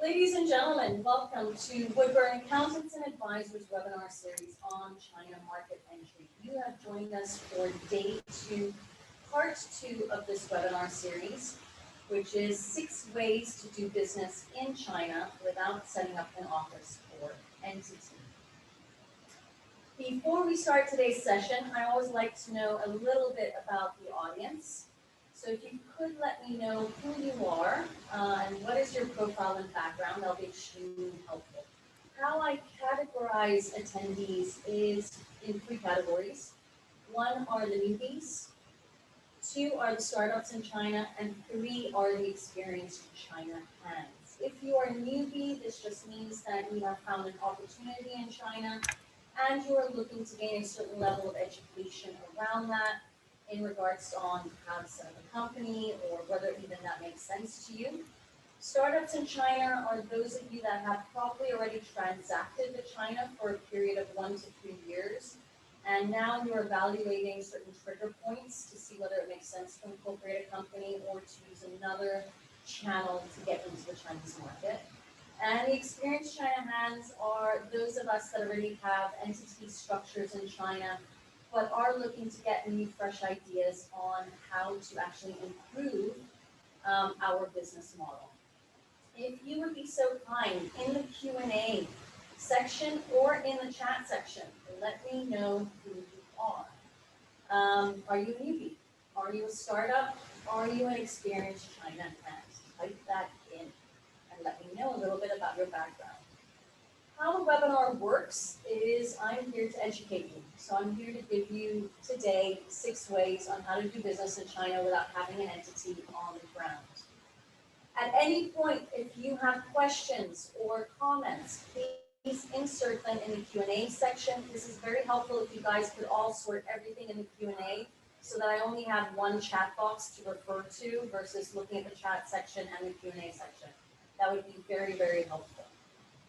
Ladies and gentlemen, welcome to Woodburn Accountants and Advisors webinar series on China market entry. You have joined us for day 2, part 2 of this webinar series, which is 6 ways to do business in China without setting up an office or entity. Before we start today's session, I always like to know a little bit about the audience. So if you could let me know who you are and what is your profile and background, that'll be extremely helpful. How I categorize attendees is in 3 categories. 1 are the newbies, 2 are the startups in China, and 3 are the experienced China hands. If you are a newbie, this just means that you have found an opportunity in China and you are looking to gain a certain level of education around that, in regards on how to set up a company or whether even that makes sense to you. Startups in China are those of you that have probably already transacted to China for a period of 1 to 3 years, and now you're evaluating certain trigger points to see whether it makes sense to incorporate a company or to use another channel to get into the Chinese market. And the experienced China hands are those of us that already have entity structures in China but are looking to get new, fresh ideas on how to actually improve our business model. If you would be so kind, in the Q&A section or in the chat section, let me know who you are. Are you a newbie? Are you a startup? Are you an experienced China hand? Type that in and let me know a little bit about your background. How the webinar works is I'm here to educate you. So I'm here to give you today 6 ways on how to do business in China without having an entity on the ground. At any point, if you have questions or comments, please insert them in the Q&A section. This is very helpful if you guys could all sort everything in the Q&A so that I only have one chat box to refer to versus looking at the chat section and the Q&A section. That would be very, very helpful.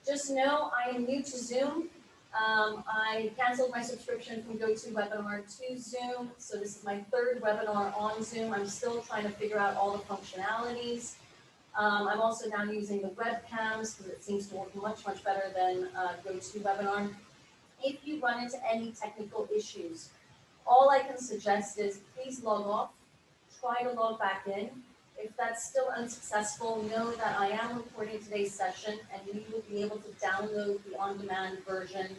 Just know I am new to Zoom. I canceled my subscription from GoToWebinar to Zoom, so this is my 3rd webinar on Zoom. I'm still trying to figure out all the functionalities. I'm also now using the webcams because it seems to work much, much better than GoToWebinar. If you run into any technical issues, all I can suggest is please log off, try to log back in. If that's still unsuccessful, know that I am recording today's session and you will be able to download the on-demand version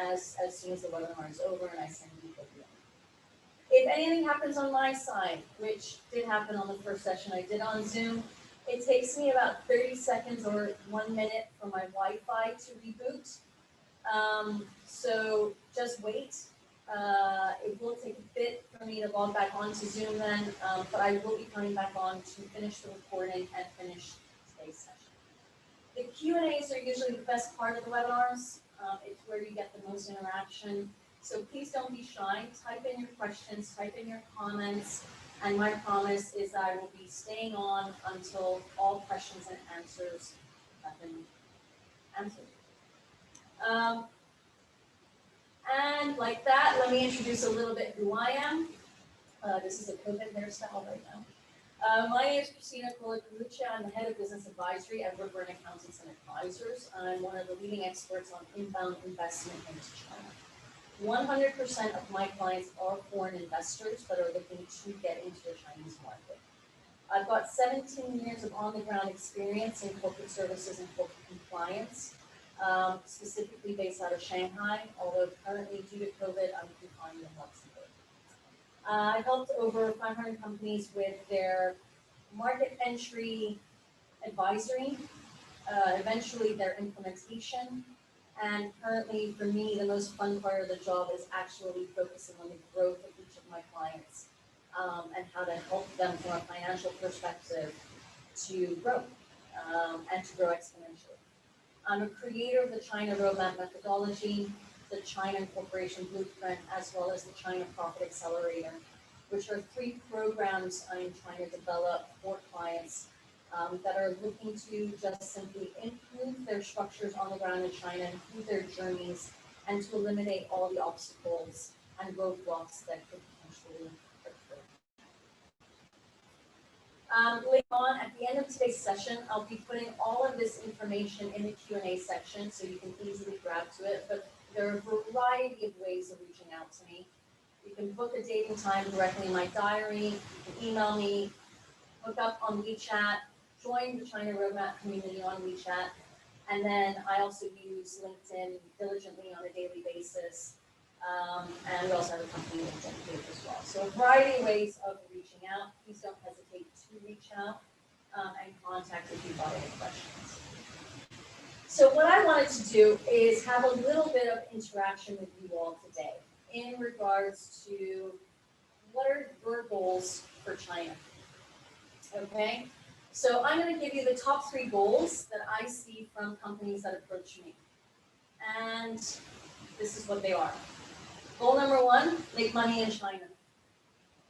as soon as the webinar is over and I send you the link. If anything happens on my side, which did happen on the first session I did on Zoom, it takes me about 30 seconds or 1 minute for my Wi-Fi to reboot. So just wait. It will take a bit for me to log back onto Zoom then, but I will be coming back on to finish the recording and finish today's session. The Q&As are usually the best part of the webinars. It's where you get the most interaction. So please don't be shy. Type in your questions, type in your comments, and my promise is that I will be staying on until all questions and answers have been answered. And like that, let me introduce a little bit who I am. This is a COVID hairstyle right now. My name is Christina Kolakucha. I'm the head of business advisory at Woodburn Accountants and Advisors. I'm one of the leading experts on inbound investment into China. 100% of my clients are foreign investors that are looking to get into the Chinese market. I've got 17 years of on-the-ground experience in corporate services and corporate compliance. Specifically based out of Shanghai, although currently due to COVID, I'm confined in Luxembourg. I helped over 500 companies with their market entry advisory, eventually their implementation, and currently for me, the most fun part of the job is actually focusing on the growth of each of my clients and how to help them from a financial perspective to grow and to grow exponentially. I'm a creator of the China Roadmap Methodology, the China Incorporation Blueprint, as well as the China Profit Accelerator, which are 3 programs I'm trying to develop for clients that are looking to just simply improve their structures on the ground in China, improve their journeys, and to eliminate all the obstacles and roadblocks that could potentially occur. Later on, at the end of today's session, I'll be putting all of this information in the Q&A section so you can easily grab to it, but there are a variety of ways of reaching out to me. You can book a date and time directly in my diary, you can email me, hook up on WeChat, join the China Roadmap community on WeChat, and then I also use LinkedIn diligently on a daily basis. And we also have a company LinkedIn page as well. So a variety of ways of reaching out. Please don't hesitate to reach out and contact if you've got any questions. So what I wanted to do is have a little bit of interaction with you all today in regards to what are your goals for China. Okay, so I'm going to give you the top 3 goals that I see from companies that approach me. And this is what they are. Goal number 1, make money in China.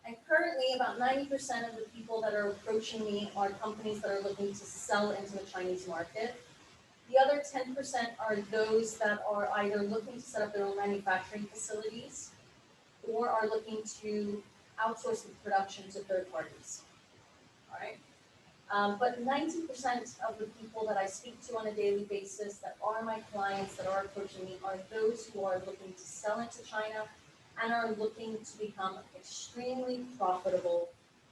And currently, about 90% of the people that are approaching me are companies that are looking to sell into the Chinese market. The other 10% are those that are either looking to set up their own manufacturing facilities or are looking to outsource the production to third parties. All right. But 90% of the people that I speak to on a daily basis that are my clients that are approaching me are those who are looking to sell into China and are looking to become extremely profitable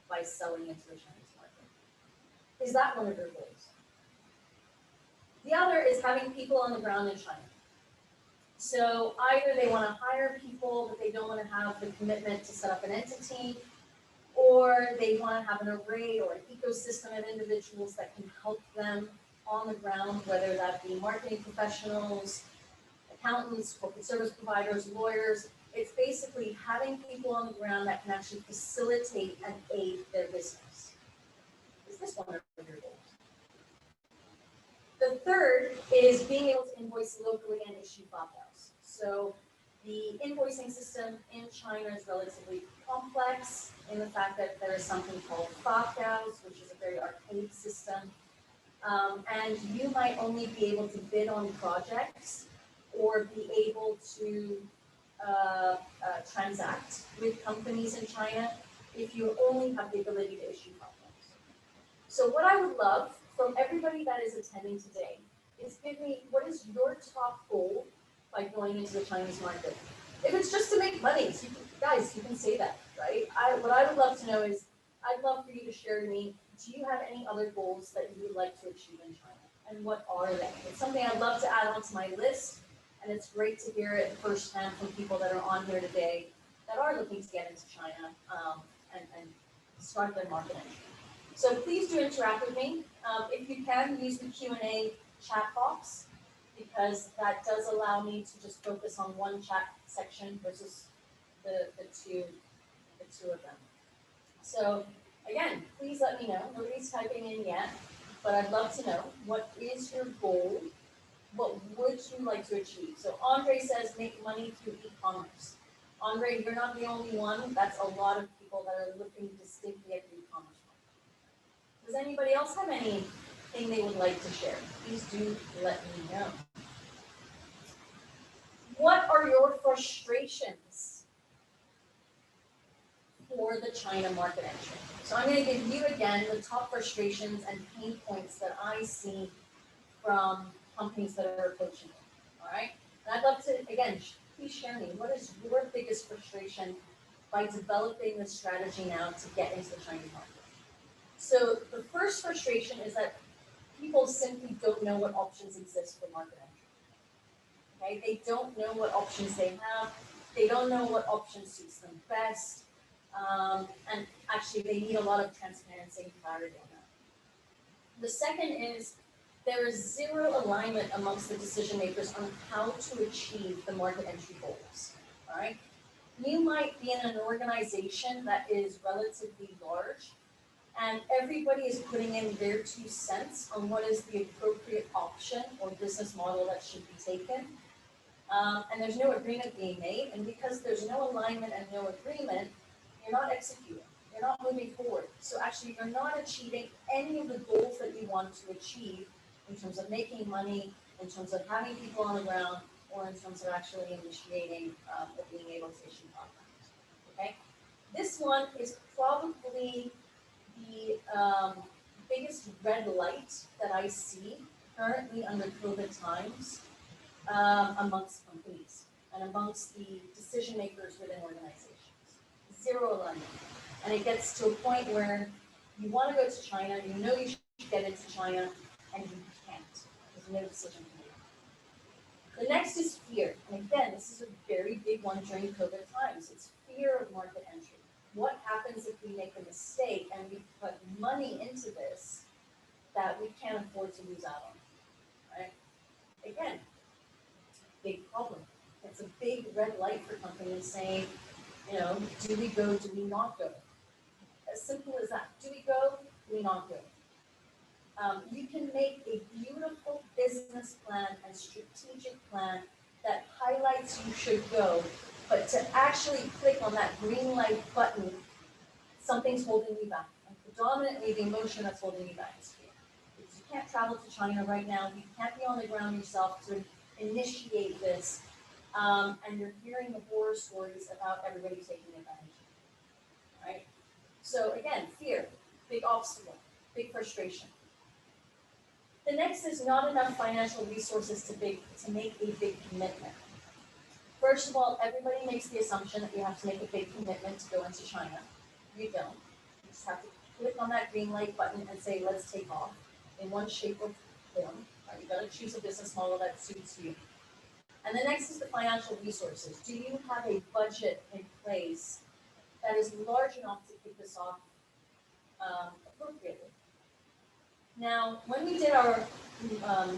by selling into the Chinese market. Is that one of your goals? The other is having people on the ground in China. So either they want to hire people, but they don't want to have the commitment to set up an entity, or they want to have an array or an ecosystem of individuals that can help them on the ground, whether that be marketing professionals, accountants, corporate service providers, lawyers. It's basically having people on the ground that can actually facilitate and aid their business. Is this one of your goals? The third is being able to invoice locally and issue FAQs. So the invoicing system in China is relatively complex in the fact that there is something called FAQs, which is a very archaic system. And you might only be able to bid on projects or be able to transact with companies in China if you only have the ability to issue FAQs. So what I would love from everybody that is attending today is give me what is your top goal by going into the Chinese market. If it's just to make money, so you can say that, right? What I would love to know is, I'd love for you to share to me, do you have any other goals that you would like to achieve in China? And what are they? It's something I'd love to add onto my list, and it's great to hear it firsthand from people that are on here today that are looking to get into China and start their market entry. So please do interact with me. If you can, use the Q&A chat box, because that does allow me to just focus on one chat section versus the two of them. So again, please let me know. Nobody's typing in yet, but I'd love to know, what is your goal? What would you like to achieve? So Andre says make money through e-commerce. Andre, you're not the only one. That's a lot of people that are looking distinctly at the e-commerce market. Does anybody else have anything they would like to share? Please do let me know. What are your frustrations for the China market entry? So I'm going to give you again the top frustrations and pain points that I see from companies that are approaching me. All right? And I'd love to, again, please share me, what is your biggest frustration by developing this strategy now to get into the Chinese market? So the first frustration is that people simply don't know what options exist for market entry. Okay, they don't know what options they have. They don't know what option suits them best. And actually, they need a lot of transparency and clarity on that. The second is there is zero alignment amongst the decision makers on how to achieve the market entry goals. All right, you might be in an organization that is relatively large, and everybody is putting in their 2 cents on what is the appropriate option or business model that should be taken. And there's no agreement being made, and because there's no alignment and no agreement, you're not executing, you're not moving forward. So actually, you're not achieving any of the goals that you want to achieve in terms of making money, in terms of having people on the ground, or in terms of actually initiating or being able to issue contracts. Okay, this one is probably the biggest red light that I see currently under COVID times amongst companies and amongst the decision makers within organizations. Zero alignment. And it gets to a point where you want to go to China, you know you should get into China, and you can't. There's no decision made. The next is fear. And again, this is a very big one during COVID times. It's fear of market entry. What happens if we make a mistake and we put money into this that we can't afford to lose out on, right? Again, big problem. It's a big red light for companies saying, you know, do we go, do we not go? As simple as that. Do we go, do we not go? You can make a beautiful business plan and strategic plan that highlights you should go, but to actually click on that green light button, something's holding you back. And predominantly the emotion that's holding you back is fear. Because you can't travel to China right now, you can't be on the ground yourself to initiate this, and you're hearing the horror stories about everybody taking advantage of it, right? So again, fear, big obstacle, big frustration. The next is not enough financial resources to make a big commitment. First of all, everybody makes the assumption that you have to make a big commitment to go into China. You don't. You just have to click on that green light button and say, let's take off in one shape or form. Right? You gotta choose a business model that suits you. And the next is the financial resources. Do you have a budget in place that is large enough to kick this off appropriately? Now, when we did our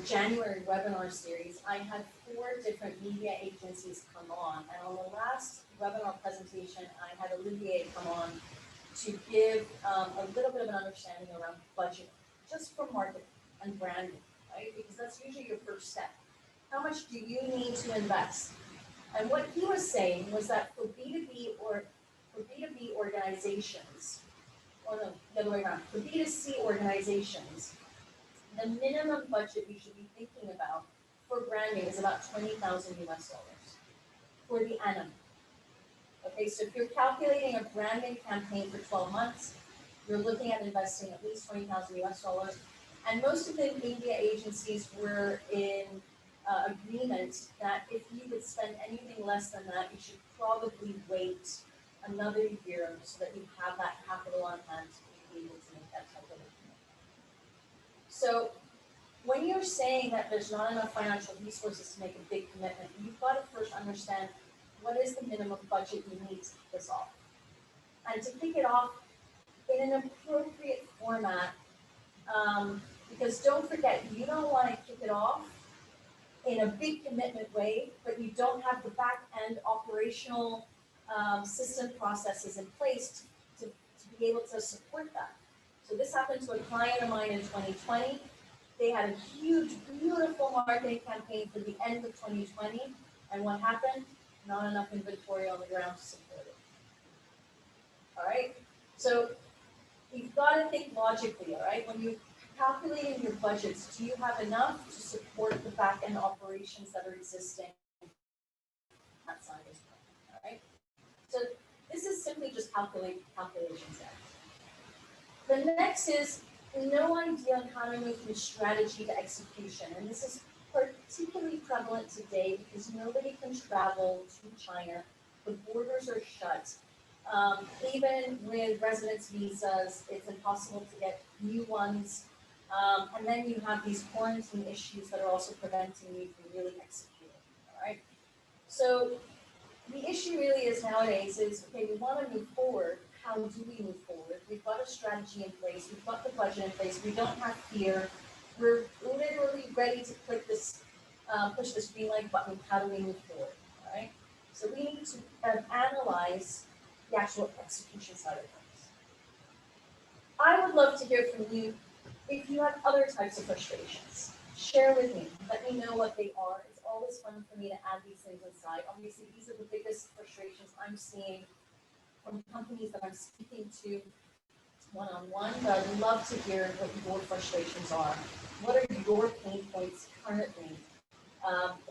January webinar series, I had 4 different media agencies come on, and on the last webinar presentation, I had Olivier come on to give a little bit of an understanding around budget, just for marketing and branding, right? Because that's usually your first step. How much do you need to invest? And what he was saying was that for B2B organizations, or no, the other way around, for B2C organizations, the minimum budget you should be thinking about for branding is about $20,000 US for the annum. Okay, so if you're calculating a branding campaign for 12 months, you're looking at investing at least $20,000 US. And most of the media agencies were in agreement that if you would spend anything less than that, you should probably wait another year so that you have that capital on hand to be able to make that type of a commitment. So when you're saying that there's not enough financial resources to make a big commitment, you've got to first understand what is the minimum budget you need to kick this off. And to kick it off in an appropriate format, because don't forget, you don't want to kick it off in a big commitment way, but you don't have the back end operational system processes in place to be able to support that. So this happened to a client of mine in 2020. They had a huge, beautiful marketing campaign for the end of 2020. And what happened? Not enough inventory on the ground to support it. All right? So you've got to think logically, all right? When you're calculating your budgets, do you have enough to support the back-end operations that are existing on that side as well, all right? So this is simply just calculations there. The next is no idea on how to move from strategy to execution. And this is particularly prevalent today because nobody can travel to China. The borders are shut. Even with residence visas, it's impossible to get new ones. And then you have these quarantine issues that are also preventing you from really executing, all right? So the issue really is nowadays is, okay, we want to move forward. How do we move forward? We've got a strategy in place. We've got the budget in place. We don't have fear. We're literally ready to click this, push this green light button. How do we move forward, all right? So we need to analyze the actual execution side of things. I would love to hear from you if you have other types of frustrations. Share with me. Let me know what they are. It's always fun for me to add these things inside. Obviously, these are the biggest frustrations I'm seeing from companies that I'm speaking to one-on-one, but I'd love to hear what your frustrations are. What are your pain points currently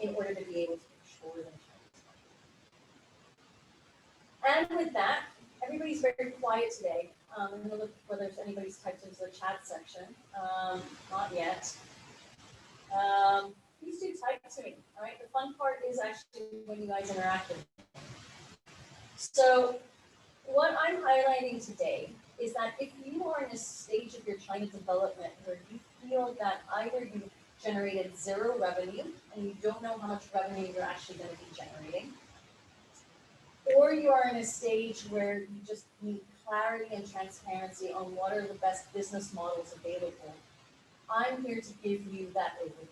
in order to be able to push forward in China? And with that, everybody's very quiet today. I'm gonna look whether there's anybody's typed into the chat section. Not yet. Please do type to me, all right? The fun part is actually when you guys interact with me. So what I'm highlighting today is that if you are in a stage of your China development where you feel that either you've generated zero revenue and you don't know how much revenue you're actually going to be generating, or you are in a stage where you just need clarity and transparency on what are the best business models available, I'm here to give you that overview.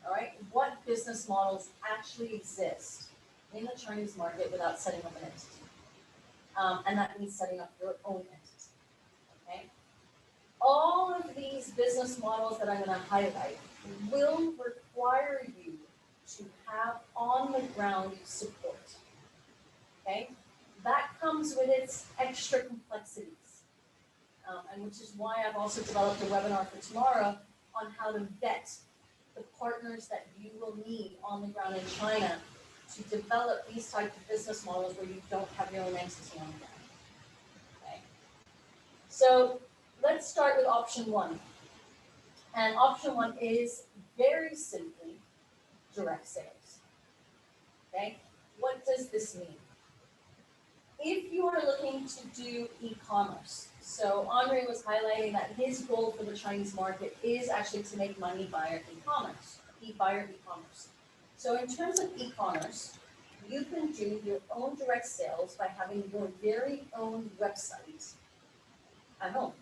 All right, what business models actually exist in the Chinese market without setting up an entity? And that means setting up your own entity. Okay, all of these business models that I'm going to highlight will require you to have on the ground support. Okay, that comes with its extra complexities, and which is why I've also developed a webinar for tomorrow on how to vet the partners that you will need on the ground in China to develop these types of business models where you don't have your own entity on the ground. Okay. So let's start with option one. And option one is very simply direct sales. Okay. What does this mean? If you are looking to do e-commerce, so Andre was highlighting that his goal for the Chinese market is actually to make money via e-commerce, via e-commerce. So in terms of e-commerce, you can do your own direct sales by having your very own website at home.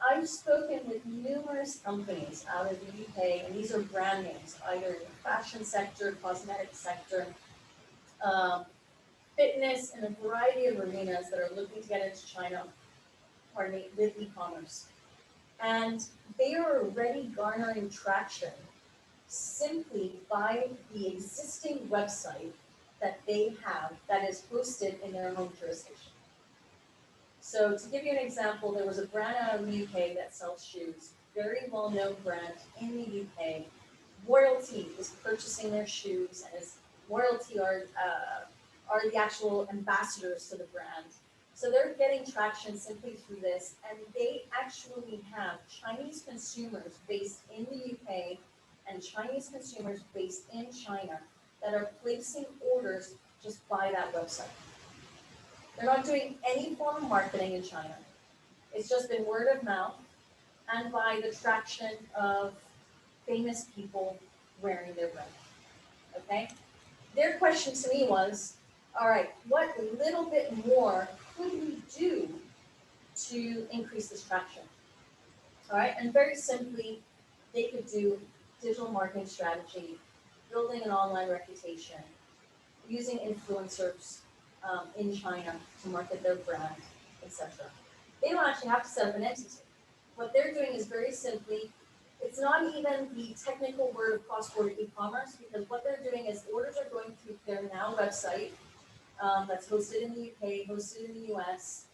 I've spoken with numerous companies out of the UK, and these are brand names, either in the fashion sector, cosmetic sector, fitness, and a variety of arenas that are looking to get into China, with e-commerce. And they are already garnering traction simply by the existing website that they have that is hosted in their home jurisdiction. So to give you an example, there was a brand out of the UK that sells shoes, very well-known brand in the UK. Royalty is purchasing their shoes, and Royalty are the actual ambassadors to the brand. So they're getting traction simply through this, and they actually have Chinese consumers based in the UK and Chinese consumers based in China that are placing orders just by that website. They're not doing any form of marketing in China. It's just been word of mouth and by the traction of famous people wearing their brand. Okay? Their question to me was, all right, what little bit more could we do to increase this traction? All right, and very simply, they could do digital marketing strategy, building an online reputation, using influencers in China to market their brand, etc. They don't actually have to set up an entity. What they're doing is very simply, it's not even the technical word of cross-border e-commerce, because what they're doing is orders are going through their now website that's hosted in the UK, hosted in the US.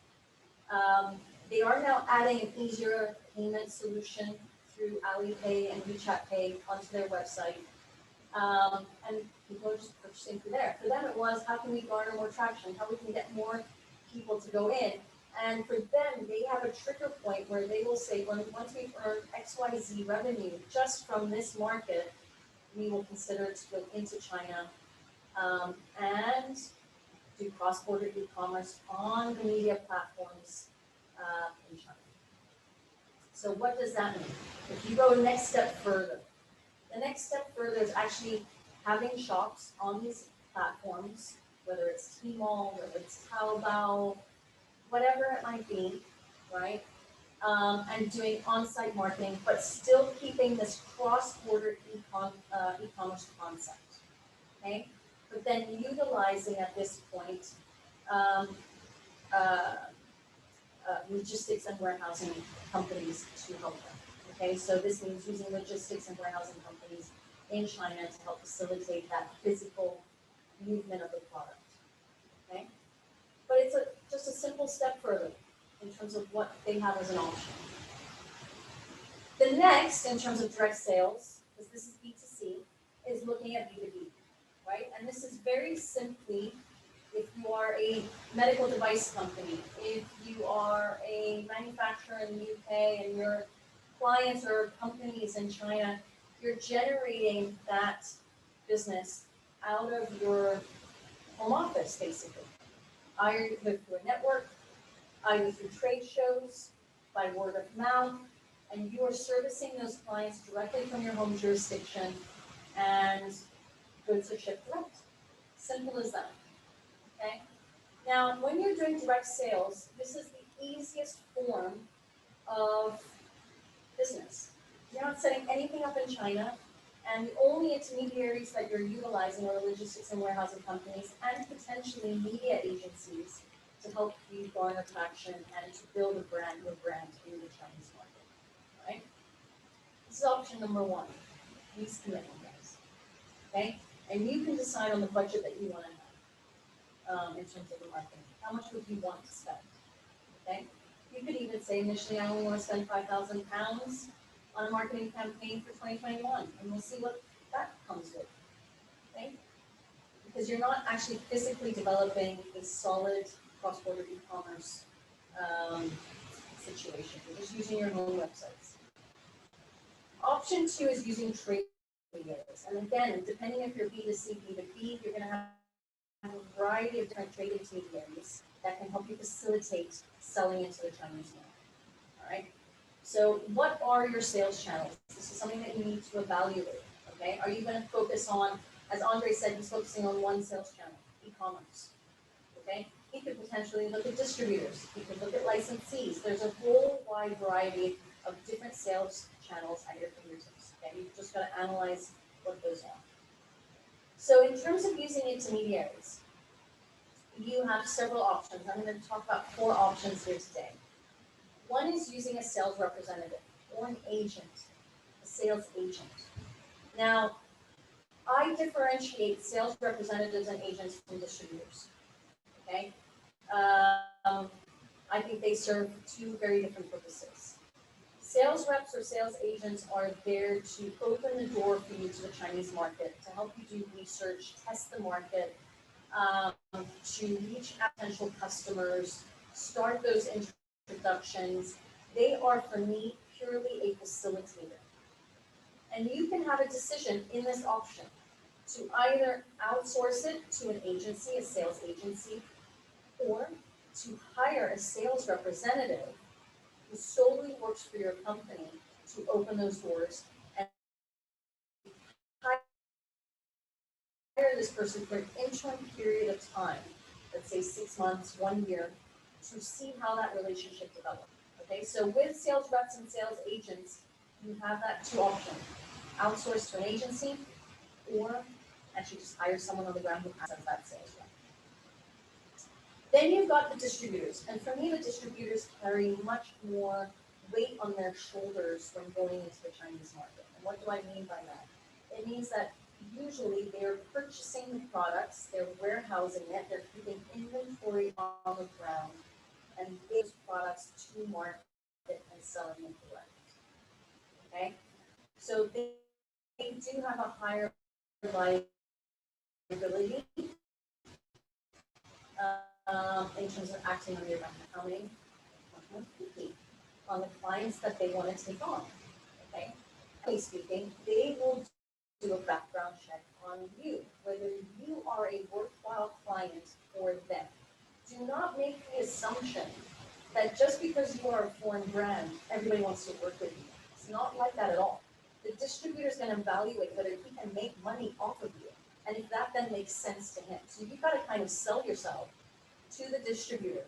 They are now adding an easier payment solution through Alipay and WeChat Pay onto their website. And people are just purchasing through there. For them it was, how can we garner more traction? How we can get more people to go in? And for them, they have a trigger point where they will say, once we've earned XYZ revenue just from this market, we will consider to go into China and do cross-border e-commerce on the media platforms in China. So what does that mean? If you go a next step further, the next step further is actually having shops on these platforms, whether it's Tmall, whether it's Taobao, whatever it might be, right? And doing on-site marketing, but still keeping this cross-border e-commerce concept, okay? But then utilizing at this point logistics and warehousing companies to help them. Okay, so this means using logistics and warehousing companies in China to help facilitate that physical movement of the product. Okay, but it's just a simple step further in terms of what they have as an option. The next, in terms of direct sales, because this is B2C, is looking at B2B, right? And this is very simply if you are a medical device company, if you are a manufacturer in the UK and your clients or companies in China, you're generating that business out of your home office, basically. Either through a network, either through trade shows, by word of mouth, and you are servicing those clients directly from your home jurisdiction, and goods are shipped direct. Simple as that. Okay? Now, when you're doing direct sales, this is the easiest form of business. You're not setting anything up in China, and the only intermediaries that you're utilizing are logistics and warehousing companies and potentially media agencies to help you garner traction and to build your brand in the Chinese market. Right? This is option number one. Least commitment, guys. Okay? And you can decide on the budget that you want to have in terms of the marketing. How much would you want to spend? Okay? You could even say initially, I only want to spend £5,000 on a marketing campaign for 2021, and we'll see what that comes with. Okay? Because you're not actually physically developing a solid cross-border e-commerce situation. You're just using your own websites. Option two is using trade intermediaries. And again, depending if you're B2C, B2B, you're going to have a variety of different trade intermediaries that can help you facilitate selling into the Chinese market. All right. So what are your sales channels? This is something that you need to evaluate. Okay. Are you going to focus on, as Andre said, he's focusing on one sales channel, e-commerce. Okay. He could potentially look at distributors. He could look at licensees. There's a whole wide variety of different sales channels at your fingertips. Okay. You've just got to analyze what those are. So in terms of using intermediaries, you have several options. I'm going to talk about 4 options here today. One is using a sales representative or an agent, a sales agent. Now, I differentiate sales representatives and agents from distributors. Okay? I think they serve 2 very different purposes. Sales reps or sales agents are there to open the door for you to the Chinese market, to help you do research, test the market, to reach potential customers, start those introductions. They are, for me, purely a facilitator. And you can have a decision in this option to either outsource it to an agency, a sales agency, or to hire a sales representative who solely works for your company to open those doors and hire this person for an interim period of time, let's say 6 months, 1 year, to see how that relationship develops. Okay, so with sales reps and sales agents, you have that 2 options: outsource to an agency, or actually just hire someone on the ground who has that sales rep. Then you've got the distributors, and for me, the distributors carry much more weight on their shoulders when going into the Chinese market. And what do I mean by that? It means that usually they're purchasing the products, they're warehousing it, they're keeping inventory on the ground, and those products to market and selling them direct. Okay? So they do have a higher liability in terms of acting on your accounting, on the clients that they want to take on. Okay? Generally speaking, they will do a background check on you, whether you are a worthwhile client for them. Do not make the assumption that just because you are a foreign brand, everybody wants to work with you. It's not like that at all. The distributor is going to evaluate whether he can make money off of you, and if that then makes sense to him. So you've got to kind of sell yourself to the distributor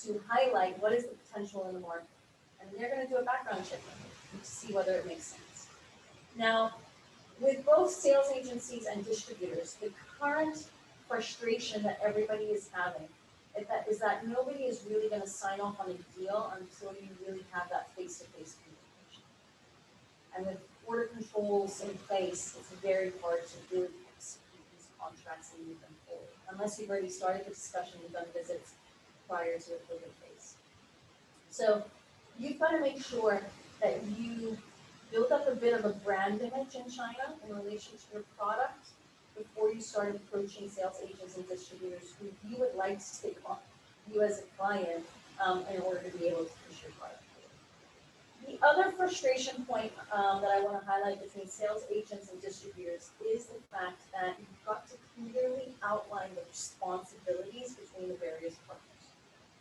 to highlight what is the potential in the market. And they're going to do a background check on you to see whether it makes sense. Now, with both sales agencies and distributors, the current frustration that everybody is having is that nobody is really going to sign off on a deal until you really have that face-to-face communication. And with border controls in place, it's very hard to really execute these contracts and move them forward, unless you've already started the discussion and done visits prior to the COVID phase. So you've got to make sure that you build up a bit of a brand image in China in relation to your product, before you start approaching sales agents and distributors who you would like to take on you as a client in order to be able to push your product. The other frustration point that I want to highlight between sales agents and distributors is the fact that you've got to clearly outline the responsibilities between the various partners.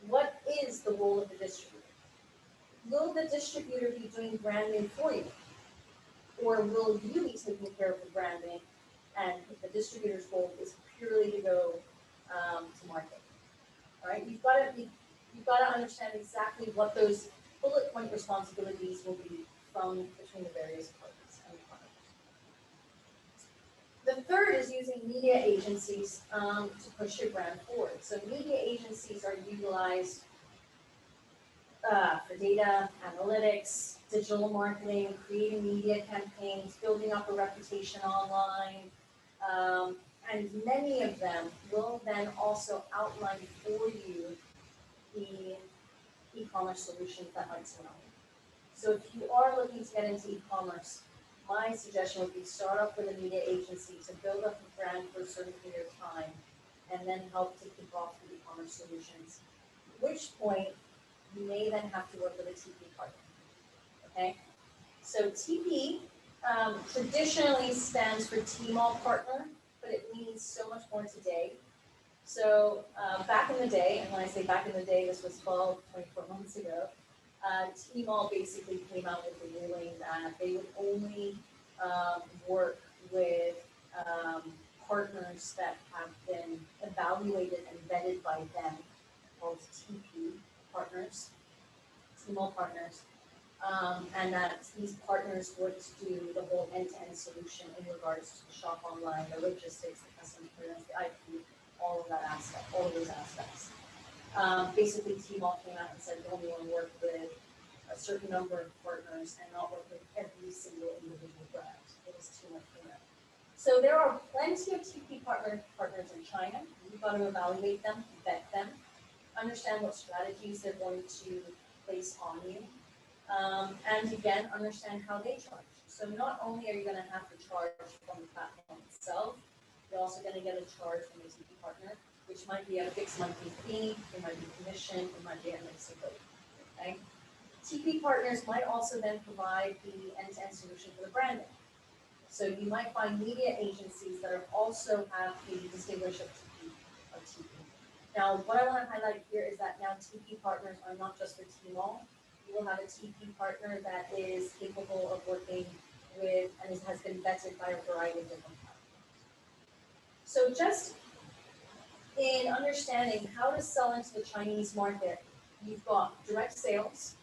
What is the role of the distributor? Will the distributor be doing branding for you? Or will you be taking care of the branding and the distributor's goal is purely to go to market? All right, you've got to understand exactly what those bullet point responsibilities will be from between the various parties and partners. The third is using media agencies to push your brand forward. So media agencies are utilized for data, analytics, digital marketing, creating media campaigns, building up a reputation online, and many of them will then also outline for you the e-commerce solutions that might surround you. So if you are looking to get into e-commerce, my suggestion would be start off with a media agency to build up a brand for a certain period of time, and then help to kick off the e-commerce solutions. At which point, you may then have to work with a TP partner. Okay, so TP traditionally stands for Tmall partner, but it means so much more today. So back in the day, and when I say back in the day, this was 12, 24 months ago, Tmall basically came out with the ruling that they would only work with partners that have been evaluated and vetted by them, called TP partners, Tmall partners, and that these partners would do the whole end-to-end solution in regards to the shop online, the logistics, the customer experience, the IP, all of those aspects. Basically, Tmall came out and said we only want to work with a certain number of partners and not work with every single individual brand. It was too much for them. So there are plenty of TP partners in China. You've got to evaluate them, vet them, understand what strategies they're going to place on you, and again, understand how they charge. So not only are you going to have to charge from the platform itself, you're also going to get a charge from a TP partner, which might be a fixed monthly fee, it might be commission, it might be a mix of both. Okay? TP partners might also then provide the end-to-end solution for the branding. So you might find media agencies that are also have the distinguished of TP. Now, what I want to highlight here is that now TP partners are not just for Tmall. You will have a TP partner that is capable of working with and has been vetted by a variety of different platforms. So just in understanding how to sell into the Chinese market, you've got direct sales,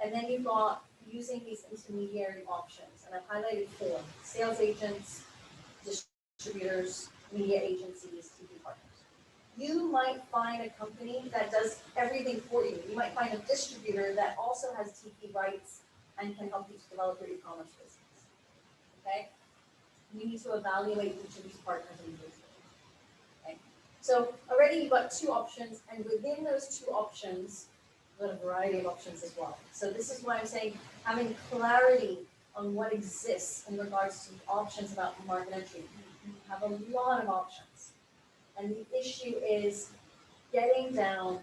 and then you've got using these intermediary options. And I've highlighted 4: sales agents, distributors, media agencies, TP partners. You might find a company that does everything for you. You might find a distributor that also has TP rights and can help you to develop your e-commerce business. Okay? You need to evaluate each of these partners individually. Okay? So already you've got 2 options, and within those 2 options, you've got a variety of options as well. So this is why I'm saying having clarity on what exists in regards to options about market entry. You have a lot of options. And the issue is sitting down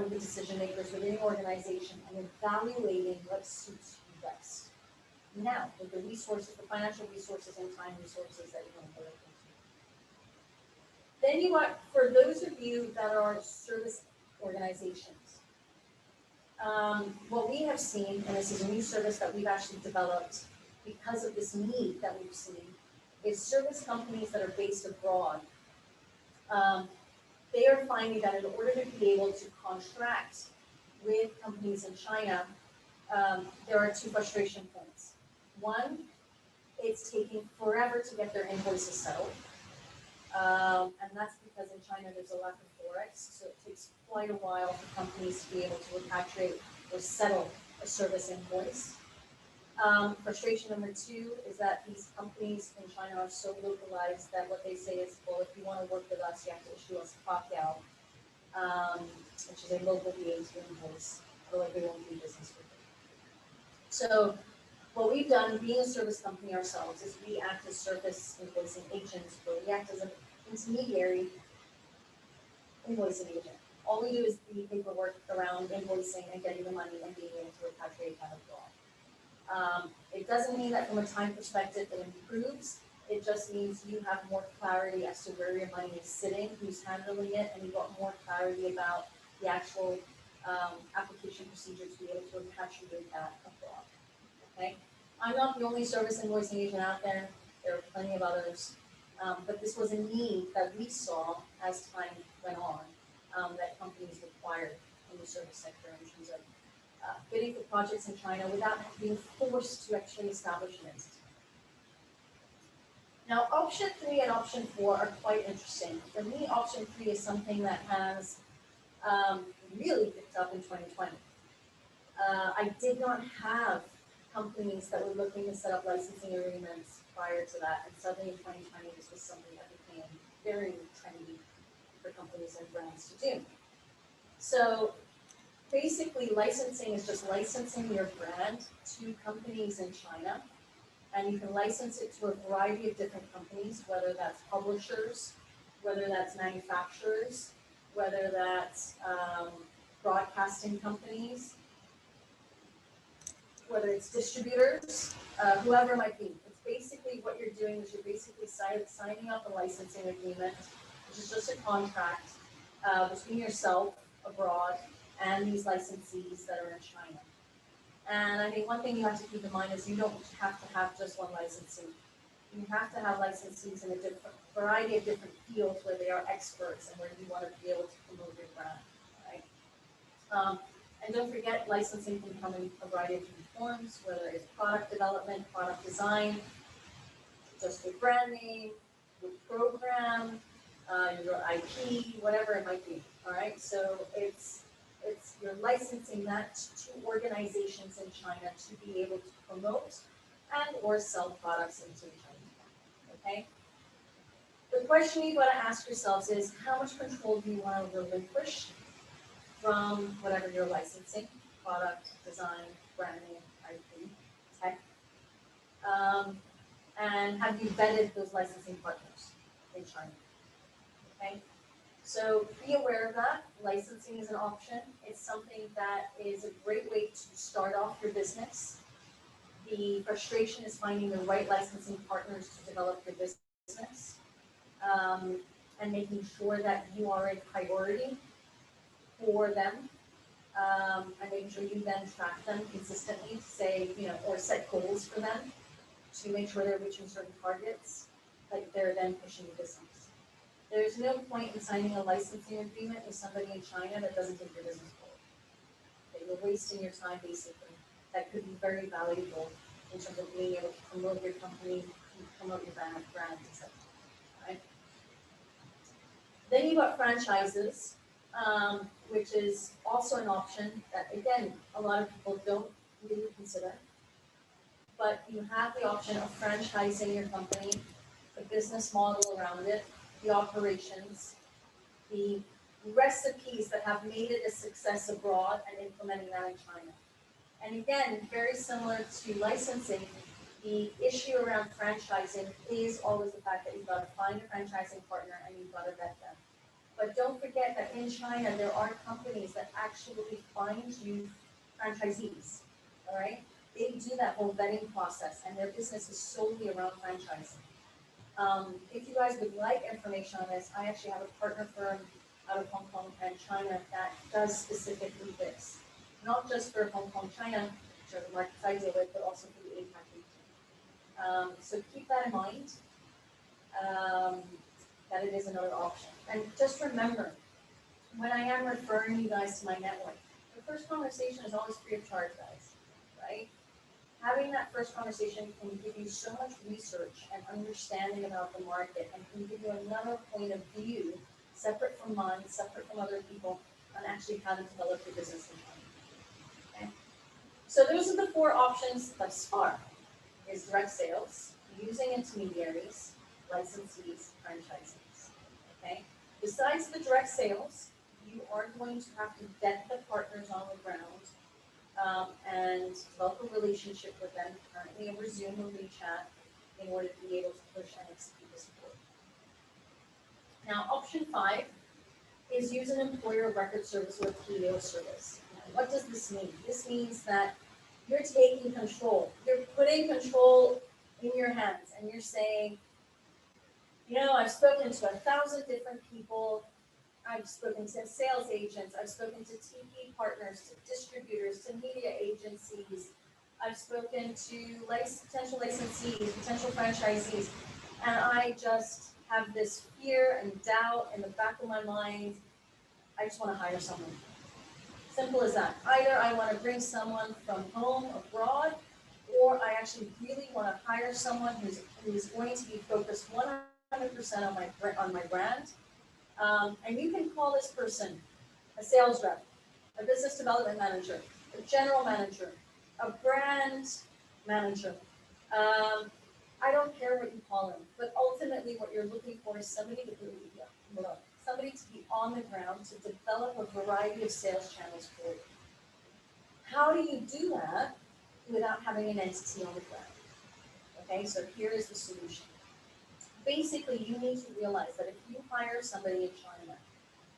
with the decision makers within the organization and evaluating what suits you best. Now, with the resources, the financial resources and time resources that you're going to put into. Then you want, for those of you that are service organizations, what we have seen, and this is a new service that we've actually developed because of this need that we've seen, is service companies that are based abroad. They are finding that in order to be able to contract with companies in China, there are 2 frustration points. One, it's taking forever to get their invoices settled. And that's because in China there's a lack of forex, so it takes quite a while for companies to be able to repatriate or settle a service invoice. Frustration number 2 is that these companies in China are so localized that what they say is, well, if you want to work with us, you have to issue us a Pakiao, which is a local VAT invoice, otherwise we won't do business with you. So what we've done, being a service company ourselves, is we act as service invoicing agents, or we act as an intermediary invoicing agent. All we do is the paperwork around invoicing and getting the money and being able to repatriate that abroad. It doesn't mean that from a time perspective it improves. It just means you have more clarity as to where your money is sitting, who's handling it, and you've got more clarity about the actual application procedure to be able to repatriate that abroad. Okay? I'm not the only service invoicing agent out there. There are plenty of others. But this was a need that we saw as time went on, that companies required in the service sector in terms of bidding for projects in China without being forced to actually establish an entity. Now, option 3 and option 4 are quite interesting. For me, option 3 is something that has really picked up in 2020. I did not have companies that were looking to set up licensing agreements prior to that, and suddenly in 2020, this was something that became very trendy for companies and brands to do. So basically, licensing is just licensing your brand to companies in China, and you can license it to a variety of different companies, whether that's publishers, whether that's manufacturers, whether that's broadcasting companies, whether it's distributors, whoever it might be. It's basically what you're doing is you're basically signing up a licensing agreement, which is just a contract between yourself abroad and these licensees that are in China. And I think one thing you have to keep in mind is you don't have to have just one licensee. You have to have licensees in a different variety of different fields where they are experts and where you want to be able to promote your brand, right? And don't forget, licensing can come in a variety of different forms, whether it's product development, product design, just your brand name, your program, your IP, whatever it might be. All right, so it's you're licensing that to organizations in China to be able to promote and or sell products into the Chinese market. Okay. The question you've got to ask yourselves is, how much control do you want to relinquish from whatever you're licensing, product, design, branding, IP, tech, and have you vetted those licensing partners in China? Okay, so be aware of that. Licensing is an option. It's something that is a great way to start off your business. The frustration is finding the right licensing partners to develop your business, and making sure that you are a priority for them, and making sure you then track them consistently, say, or set goals for them to make sure they're reaching certain targets, like they're then pushing the business. There's no point in signing a licensing agreement with somebody in China that doesn't take your business forward. Okay, you're wasting your time, basically. That could be very valuable in terms of being able to promote your company, promote your brand, etc. Right? Then you've got franchises, which is also an option that, again, a lot of people don't really consider. But you have the option of franchising your company, the business model around it, the operations, the recipes that have made it a success abroad and implementing that in China. And again, very similar to licensing, the issue around franchising is always the fact that you've got to find a franchising partner and you've got to vet them. But don't forget that in China, there are companies that actually find you franchisees, all right? They do that whole vetting process, and their business is solely around franchising. If you guys would like information on this, I actually have a partner firm out of Hong Kong and China that does specifically this. Not just for Hong Kong, China, which are the markets I deal with, but also for the APAC region. So keep that in mind, that it is another option. And just remember, when I am referring you guys to my network, the first conversation is always free of charge, guys, right? Having that first conversation can give you so much research and understanding about the market, and can give you another point of view, separate from mine, separate from other people, on actually how to develop your business in China. Okay? So those are the 4 options thus far: is direct sales, using intermediaries, licensees, franchisees. Okay? Besides the direct sales, you are going to have to vet the partners on the ground and develop a relationship with them, currently over Zoom or WeChat, in order to be able to push and execute this report. Now, option 5 is use an employer of record service or PEO service. Now, what does this mean? This means that you're taking control. You're putting control in your hands, and you're saying, I've spoken to 1,000 different people. I've spoken to sales agents. I've spoken to TP partners, to distributors, to media agencies. I've spoken to potential licensees, potential franchisees, and I just have this fear and doubt in the back of my mind. I just want to hire someone. Simple as that. Either I want to bring someone from home, abroad, or I actually really want to hire someone who's going to be focused 100% on my brand. And you can call this person a sales rep, a business development manager, a general manager, a brand manager. I don't care what you call them, but ultimately what you're looking for is somebody to be on the ground to develop a variety of sales channels for you. How do you do that without having an entity on the ground? Okay, so here is the solution. Basically, you need to realize that if you hire somebody in China,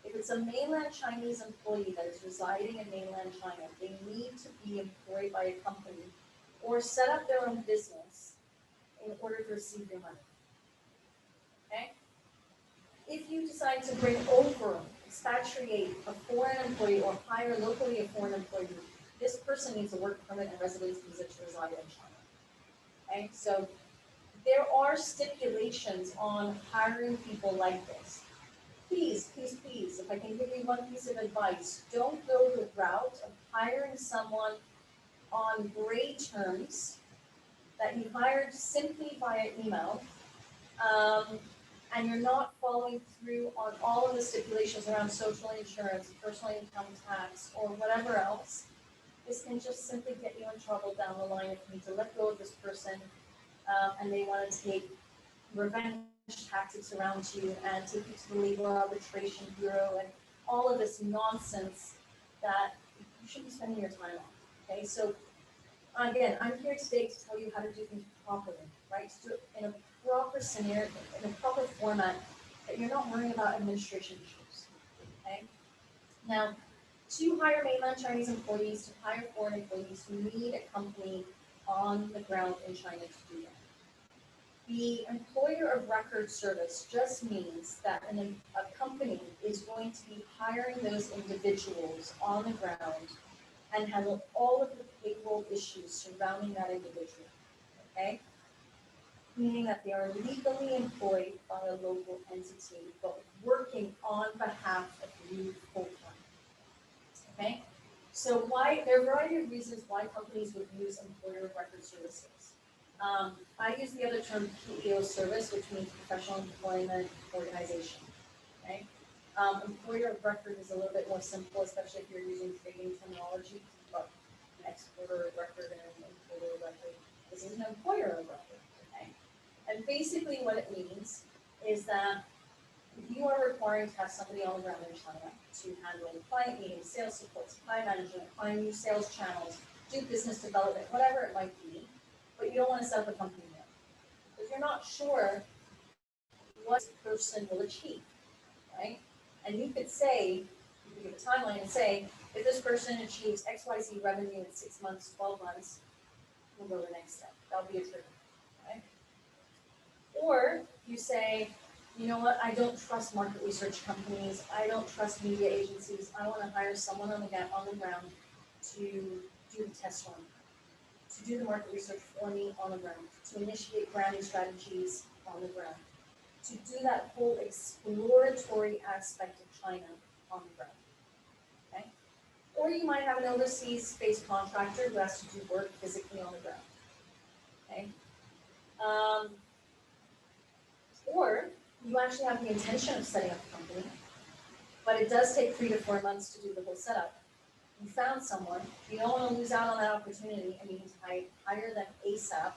if it's a mainland Chinese employee that is residing in mainland China, they need to be employed by a company or set up their own business in order to receive your money. Okay? If you decide to bring over, expatriate a foreign employee or hire locally a foreign employee, this person needs a work permit and residence visa to reside in China. Okay? So there are stipulations on hiring people like this. Please, if I can give you one piece of advice, don't go the route of hiring someone on gray terms that you hired simply via email, and you're not following through on all of the stipulations around social insurance, personal income tax, or whatever else. This can just simply get you in trouble down the line if you need to let go of this person, and they want to take revenge tactics around you and take you to the Labor Arbitration Bureau and all of this nonsense that you shouldn't be spending your time on. Okay, so again, I'm here today to tell you how to do things properly, right? To do it in a proper scenario, in a proper format, that you're not worrying about administration issues. Okay? Now, to hire mainland Chinese employees, to hire foreign employees, you need a company on the ground in China to do that. The employer of record service just means that a company is going to be hiring those individuals on the ground and handle all of the payroll issues surrounding that individual, okay? Meaning that they are legally employed by a local entity, but working on behalf of you full-time, okay? So there are a variety of reasons why companies would use employer of record services. I use the other term PEO service, which means professional employment organization, okay? Employer of record is a little bit more simple, especially if you're using trading terminology, but an exporter of record and an importer of record. This is an employer of record, okay? And basically what it means is that you are requiring to have somebody on the ground in China to handle client meetings, sales support, supply management, find new sales channels, do business development, whatever it might be, but you don't want to set up a company yet. Because you're not sure what this person will achieve, right? And you could say, you could give a timeline and say, if this person achieves XYZ revenue in 6 months, 12 months, we'll go to the next step. That'll be a trigger, right? Or you say, you know what, I don't trust market research companies, I don't trust media agencies, I want to hire someone on the ground to do the test run, to do the market research for me on the ground, to initiate branding strategies on the ground, to do that whole exploratory aspect of China on the ground, okay? Or you might have an overseas-based contractor who has to do work physically on the ground, okay? Or you actually have the intention of setting up a company, but it does take 3 to 4 months to do the whole setup. You found someone, you don't want to lose out on that opportunity, and you need to hire them ASAP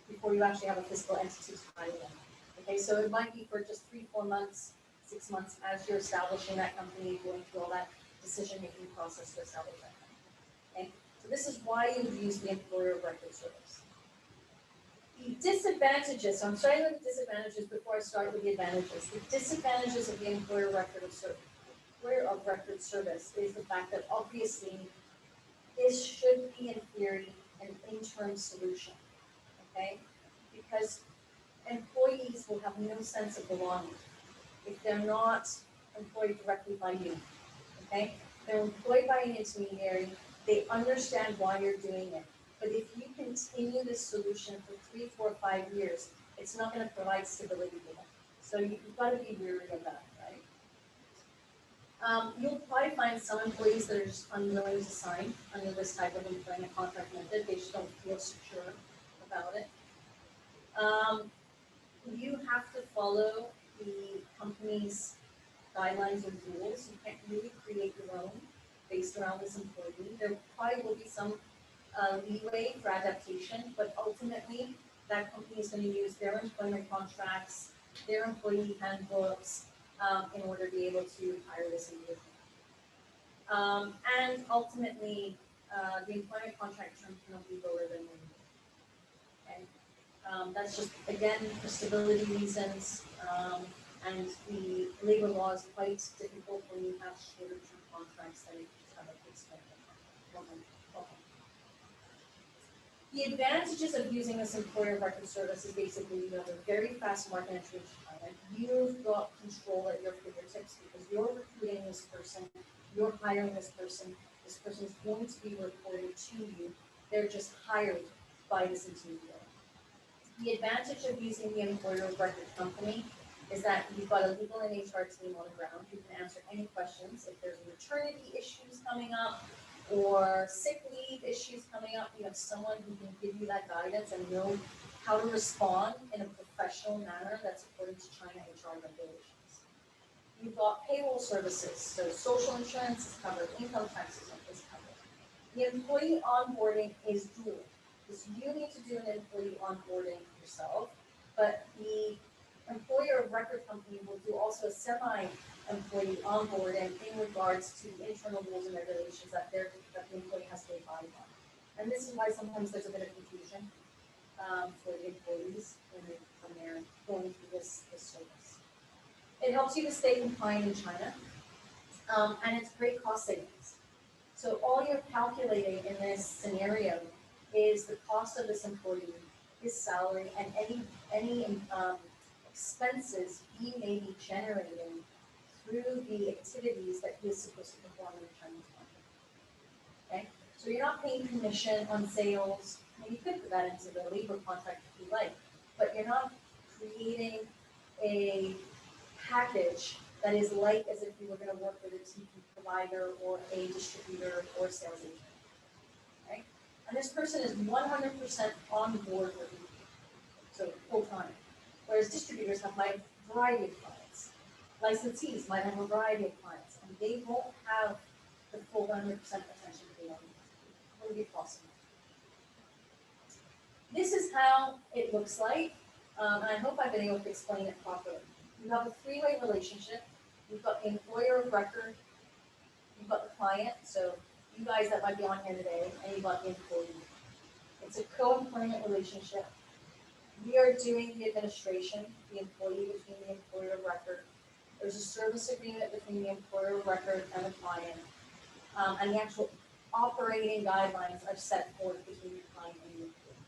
before you actually have a physical entity to hire them. Okay, so it might be for just 3, 4 months, 6 months as you're establishing that company, going through all that decision-making process to establish that company. So this is why you would use the employer of record service. The disadvantages, so I'm starting with the disadvantages before I start with the advantages. The disadvantages of the employer of record service is the fact that obviously this should be in theory an interim solution, okay? Because employees will have no sense of belonging if they're not employed directly by you, okay? They're employed by an intermediary, they understand why you're doing it. But if you continue this solution for 3, 4, 5 years, it's not gonna provide stability for them. So you've gotta be wary of that, right? You'll probably find some employees that are just unwilling to sign under this type of employment contract method, they just don't feel secure about it. You have to follow the company's guidelines and rules. You can't really create your own based around this employee. There probably will be some leeway for adaptation, but ultimately that company is going to use their employment contracts, their employee handbooks in order to be able to hire this individual. And ultimately, the employment contract term cannot be lower than 1 year. Okay? That's just, again, for stability reasons, and the labor law is quite difficult when you have shorter term contracts than you just have a fixed term contract. The advantages of using this employer of record service is basically you have a very fast market entry into China. You've got control at your fingertips because you're recruiting this person, you're hiring this person is going to be reported to you. They're just hired by this intermediary. The advantage of using the employer of record company is that you've got a legal and HR team on the ground who can answer any questions. If there's maternity issues coming up or sick leave issues coming up, you have someone who can give you that guidance and know how to respond in a professional manner that's according to China HR regulations. You've got payroll services, so social insurance is covered, income taxes is covered. The employee onboarding is dual. Because you need to do an employee onboarding yourself, but the employer of record company will do also a semi-employee onboarding in regards to the internal rules and regulations that the employee has to abide by. And this is why sometimes there's a bit of confusion for the employees when they're going through this service. It helps you to stay compliant in China, and it's great cost savings. So all you're calculating in this scenario is the cost of this employee, his salary, and any expenses he may be generating through the activities that he is supposed to perform in the Chinese market. Okay, so you're not paying commission on sales. I mean, you could put that into the labor contract if you like, but you're not creating a package that is like as if you were going to work with a TV provider or a distributor or sales agent. Okay? And this person is 100% on board with you, so full time. Whereas distributors have a variety of clients. Licensees might have a variety of clients, and they won't have the full 100% attention to the audience. It wouldn't be possible. This is how it looks like, and I hope I've been able to explain it properly. You have a three-way relationship. You've got the employer of record, you've got the client, so you guys that might be on here today, and you've got the employee. It's a co-employment relationship. We are doing the administration, the employee between the employer of record. There's a service agreement between the employer of record and the client, and the actual operating guidelines are set forth between the client and the employee.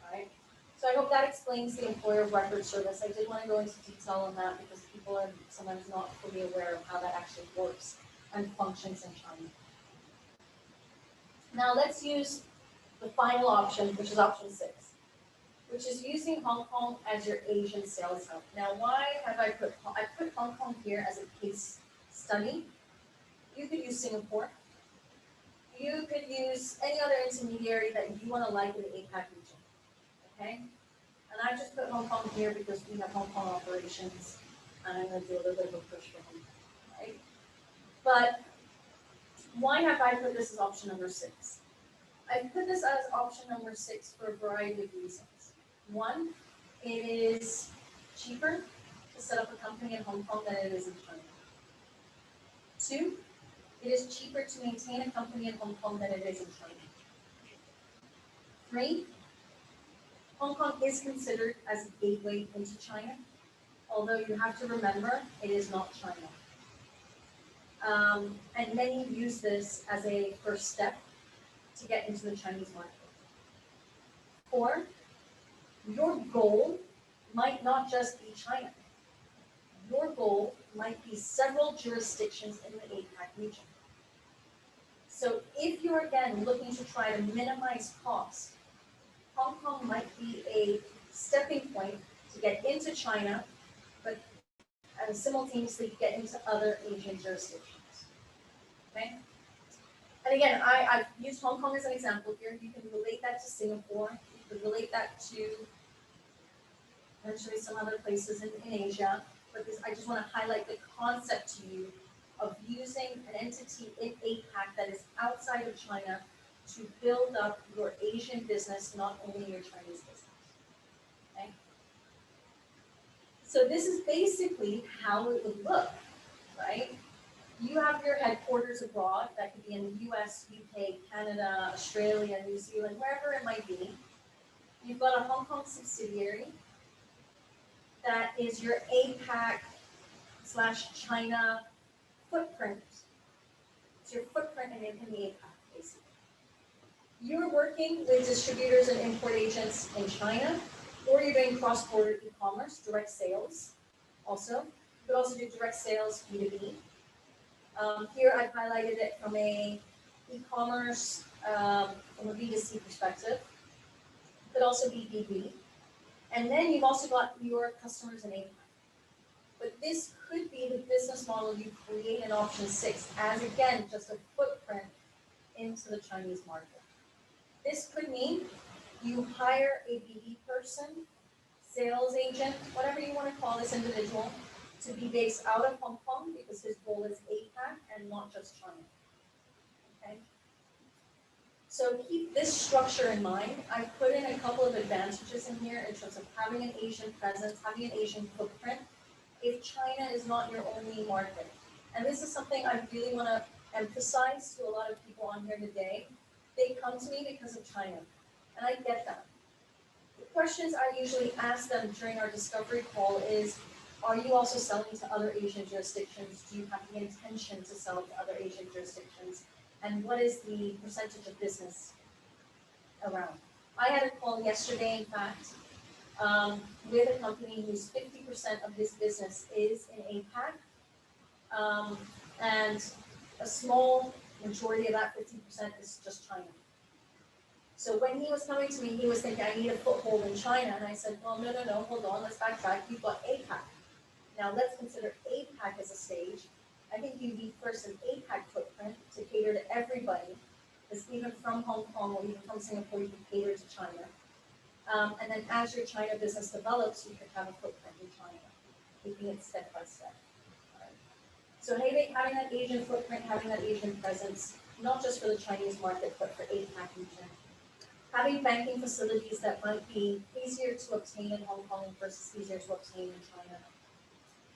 All right. So I hope that explains the employer of record service. I did want to go into detail on that because people are sometimes not fully aware of how that actually works and functions in China. Now let's use the final option, which is option 6, which is using Hong Kong as your Asian sales hub. Now why have I put Hong Kong here as a case study? You could use Singapore. You could use any other intermediary that you want to like in the APAC region. Okay? And I just put Hong Kong here because we have Hong Kong operations, and I'm going to do a little bit of a push for Hong Kong, right? But why have I put this as option number 6? I put this as option number 6 for a variety of reasons. One, it is cheaper to set up a company in Hong Kong than it is in China. 2, It is cheaper to maintain a company in Hong Kong than it is in China. 3, Hong Kong is considered as a gateway into China, although you have to remember it is not China. And many use this as a first step to get into the Chinese market. 4, your goal might not just be China. Your goal might be several jurisdictions in the APAC region. So if you're again looking to try to minimize cost, Hong Kong might be a stepping point to get into China, but simultaneously get into other Asian jurisdictions. Okay? And again, I've used Hong Kong as an example here. You can relate that to Singapore. You can relate that to eventually some other places in Asia. But I just want to highlight the concept to you of using an entity in APAC that is outside of China to build up your Asian business, not only your Chinese business. Okay? So this is basically how it would look, right? You have your headquarters abroad, that could be in the US, UK, Canada, Australia, New Zealand, wherever it might be. You've got a Hong Kong subsidiary that is your APAC/China footprint. It's your footprint in the APAC, basically. You're working with distributors and import agents in China, or you're doing cross-border e-commerce, direct sales also. You could also do direct sales B2B. Here I've highlighted it from a e-commerce, from a B2C perspective. It could also be B2B. And then you've also got your customers in APAC. But this could be the business model you create in option 6 as, again, just a footprint into the Chinese market. This could mean you hire a BD person, sales agent, whatever you want to call this individual, to be based out of Hong Kong because his goal is APAC and not just China. Okay? So keep this structure in mind. I've put in a couple of advantages in here in terms of having an Asian presence, having an Asian footprint, if China is not your only market. And this is something I really want to emphasize to a lot of people on here today. They come to me because of China, and I get that. The questions I usually ask them during our discovery call is, are you also selling to other Asian jurisdictions? Do you have the intention to sell to other Asian jurisdictions? And what is the percentage of business around? I had a call yesterday, in fact, with a company whose 50% of his business is in APAC, and a small majority of that 50% is just China. So when he was coming to me, he was thinking, I need a foothold in China. And I said, well, no, hold on, let's backtrack. You've got APAC. Now let's consider APAC as a stage. I think you need first an APAC footprint to cater to everybody, because even from Hong Kong or even from Singapore, you can cater to China. And then as your China business develops, you could have a footprint in China, taking it step by step. Right. So having that Asian footprint, having that Asian presence, not just for the Chinese market, but for APAC region. Having banking facilities that might be easier to obtain in Hong Kong versus easier to obtain in China.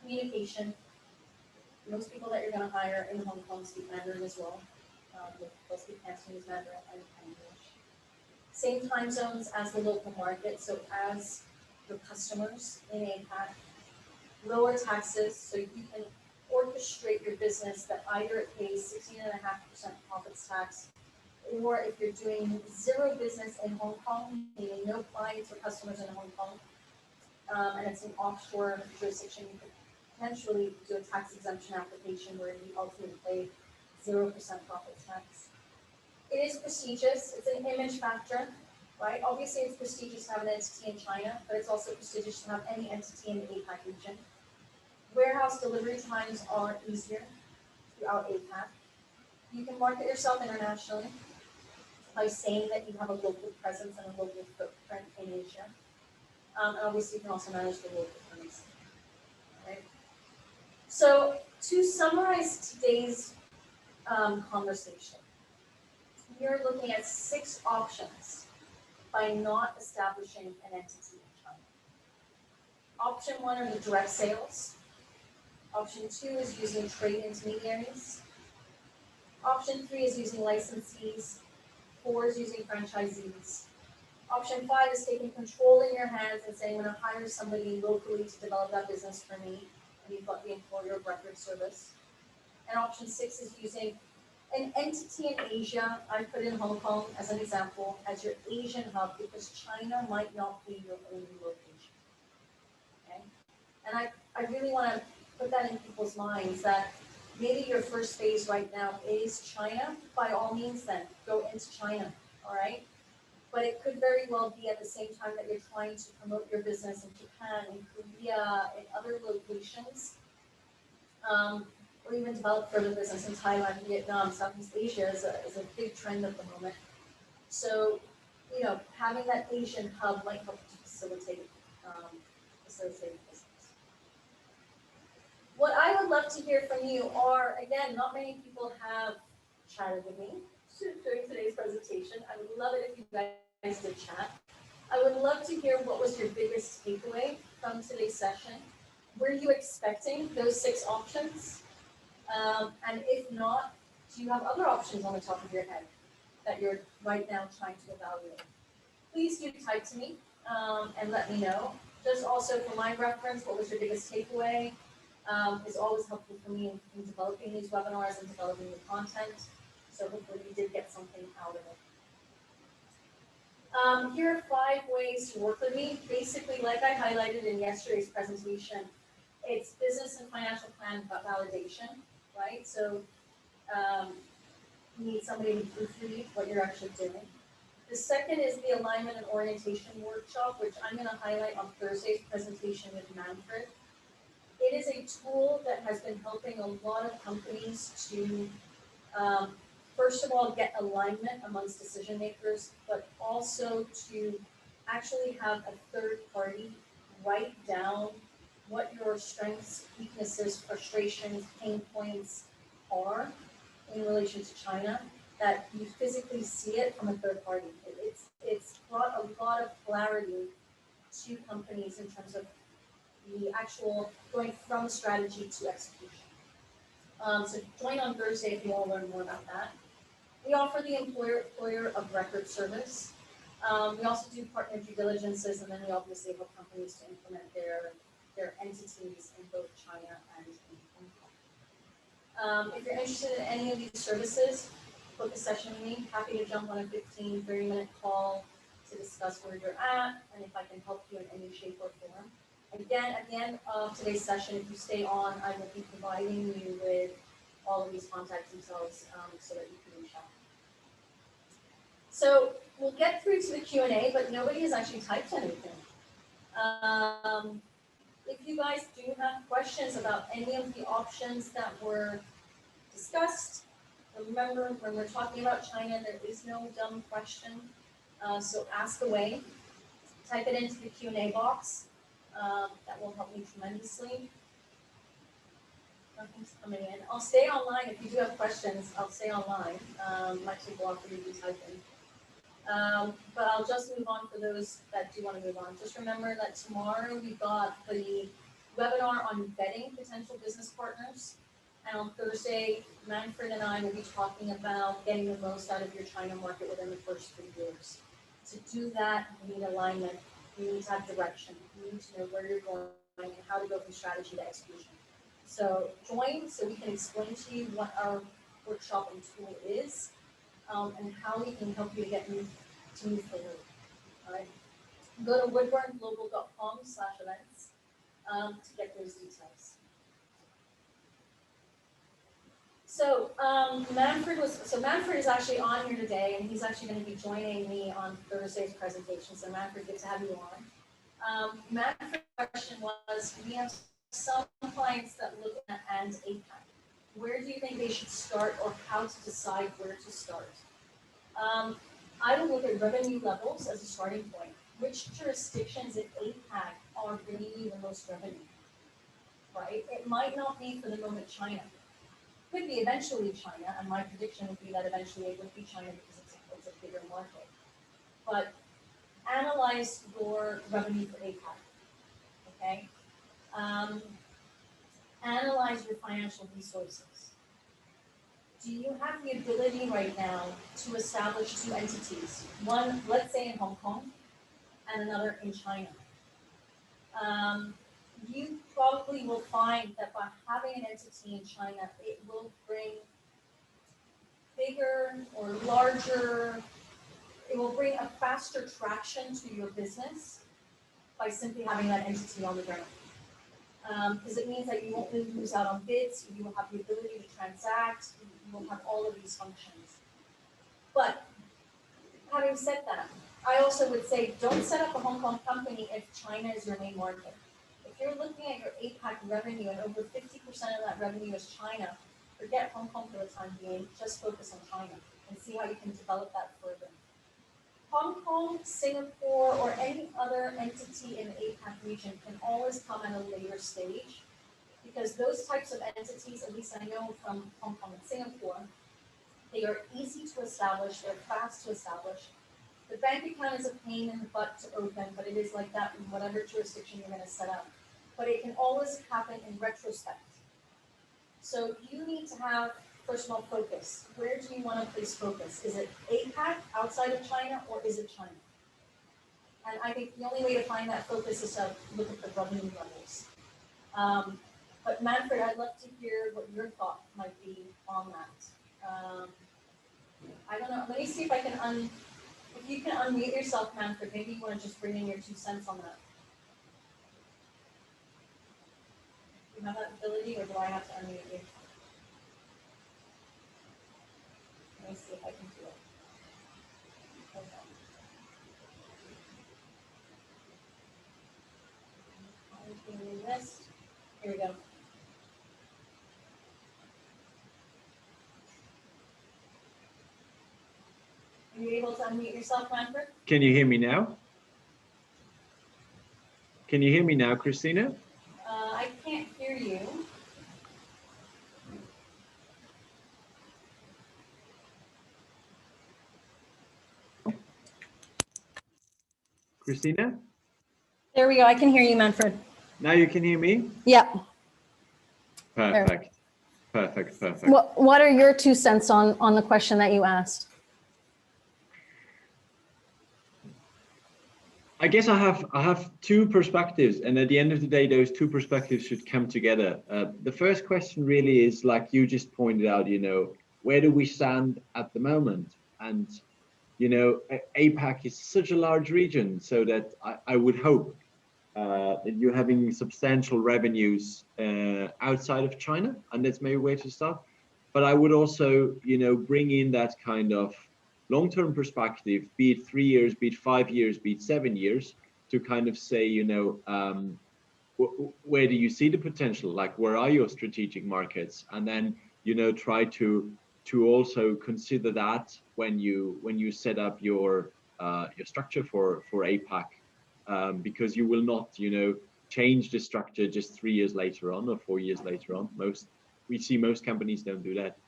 Communication. Most people that you're going to hire in Hong Kong speak Mandarin as well. They'll speak Cantonese, Mandarin, and English. Same time zones as the local market, so as your customers in APAC. Lower taxes, so you can orchestrate your business that either it pays 16.5% profits tax, or if you're doing zero business in Hong Kong, meaning no clients or customers in Hong Kong, and it's an offshore jurisdiction, you could potentially do a tax exemption application where you ultimately pay 0% profits tax. It is prestigious. It's an image factor, right? Obviously, it's prestigious to have an entity in China, but it's also prestigious to have any entity in the APAC region. Warehouse delivery times are easier throughout APAC. You can market yourself internationally by saying that you have a local presence and a local footprint in Asia. And obviously, you can also manage the local currency. Right? So, to summarize today's conversation, you're looking at 6 options by not establishing an entity in China. Option 1 are the direct sales. Option 2 is using trade intermediaries. Option 3 is using licensees. 4 is using franchisees. Option 5 is taking control in your hands and saying, I'm going to hire somebody locally to develop that business for me. And you've got the employer of record service. And option 6 is using an entity in Asia. I put in Hong Kong as an example, as your Asian hub, because China might not be your only location. Okay? And I really want to put that in people's minds that maybe your first phase right now is China. By all means then, go into China, all right? But it could very well be at the same time that you're trying to promote your business in Japan, in Korea, in other locations, or even develop further business in Thailand, Vietnam, Southeast Asia is a big trend at the moment. So, having that Asian hub might help to facilitate business. What I would love to hear from you are, again, not many people have chatted with me during today's presentation. I would love it if you guys did chat. I would love to hear what was your biggest takeaway from today's session. Were you expecting those 6 options? And if not, do you have other options on the top of your head that you're right now trying to evaluate? Please do type to me and let me know. Just also for my reference, what was your biggest takeaway? Is always helpful for me in developing these webinars and developing the content. So hopefully you did get something out of it. Here are 5 ways to work with me. Basically, like I highlighted in yesterday's presentation, it's business and financial plan validation, right? So you need somebody to proofread what you're actually doing. The second is the alignment and orientation workshop, which I'm going to highlight on Thursday's presentation with Manfred. It is a tool that has been helping a lot of companies to, first of all, get alignment amongst decision makers, but also to actually have a third party write down what your strengths, weaknesses, frustrations, pain points are in relation to China, that you physically see it from a third party. It's brought a lot of clarity to companies in terms of the actual going from strategy to execution. So join on Thursday if you want to learn more about that. We offer the employer of record service. We also do partner due diligences, and then we obviously help companies to implement their entities in both China and in Hong Kong. If you're interested in any of these services, book a session with me. Happy to jump on a 15, 30-minute call to discuss where you're at and if I can help you in any shape or form. Again, at the end of today's session, if you stay on, I will be providing you with all of these contact details so that you can reach out. So we'll get through to the Q&A, but nobody has actually typed anything. If you guys do have questions about any of the options that were discussed, remember when we're talking about China, there is no dumb question. So ask away. Type it into the Q&A box. That will help me tremendously. Nothing's coming in. I'll stay online. If you do have questions, I'll stay online. Might take a while for you to type in. But I'll just move on for those that do want to move on. Just remember that tomorrow we've got the webinar on vetting potential business partners. And on Thursday, Manfred and I will be talking about getting the most out of your China market within the first 3 years. To do that, you need alignment. You need to have direction. You need to know where you're going and how to go from strategy to execution. So join so we can explain to you what our workshop and tool is and how we can help you to move forward. All right. Go to woodburnglobal.com/events to get those details. So Manfred is actually on here today, and he's actually going to be joining me on Thursday's presentation. So Manfred, good to have you on. Manfred's question was, we have some clients that look at and APAC. Where do you think they should start, or how to decide where to start? I would look at revenue levels as a starting point. Which jurisdictions in APAC are bringing you the most revenue? Right? It might not be for the moment China. Could be eventually China, and my prediction would be that eventually it would be China because it's a bigger market. But analyze your revenue for APAC, okay? Analyze your financial resources. do you have the ability right now to establish two entities? One, let's say in Hong Kong, and another in China. You probably will find that by having an entity in China, it will bring bigger or larger, it will bring a faster traction to your business by simply having that entity on the ground. Because it means that you won't lose out on bids, you will have the ability to transact, you will have all of these functions. But having said that, I also would say don't set up a Hong Kong company if China is your main market. If you're looking at your APAC revenue and over 50% of that revenue is China, forget Hong Kong for the time being, just focus on China and see how you can develop that further. Hong Kong, Singapore, or any other entity in the APAC region can always come at a later stage because those types of entities, at least I know from Hong Kong and Singapore, they are easy to establish, they're fast to establish. The bank account is a pain in the butt to open, but it is like that in whatever jurisdiction you're going to set up. But it can always happen in retrospect. So you need to have, first of all, focus. Where do you want to place focus? Is it APAC, outside of China, or is it China? And I think the only way to find that focus is to look at the revenue levels. But Manfred, I'd love to hear what your thought might be on that. I don't know, let me see if I can if you can unmute yourself, Manfred, maybe you want to just bring in your 2 cents on that. Do you have that ability, or do I have to unmute you? Let me see if I can do it. Okay. I'm going to do this. Here we go. Are you able to unmute yourself, Manfred? Can you hear me now? Can you hear me now, Christina? I can't hear you. Christina? There we go. I can hear you, Manfred. Now you can hear me? Yeah. Perfect. Perfect. Perfect. What are your 2 cents on the question that you asked? I guess I have 2 perspectives, and at the end of the day, those 2 perspectives should come together. The first question really is, like you just pointed out, where do we stand at the moment? And APAC is such a large region, so that I would hope that you're having substantial revenues outside of China, and that's maybe where to start. But I would also, bring in that kind of long-term perspective, be it 3 years, be it 5 years, be it 7 years, to kind of say, where do you see the potential? Like, where are your strategic markets? And then, try to also consider that when you set up your structure for APAC, because you will not, change the structure just 3 years later on or 4 years later on. We see most companies don't do that.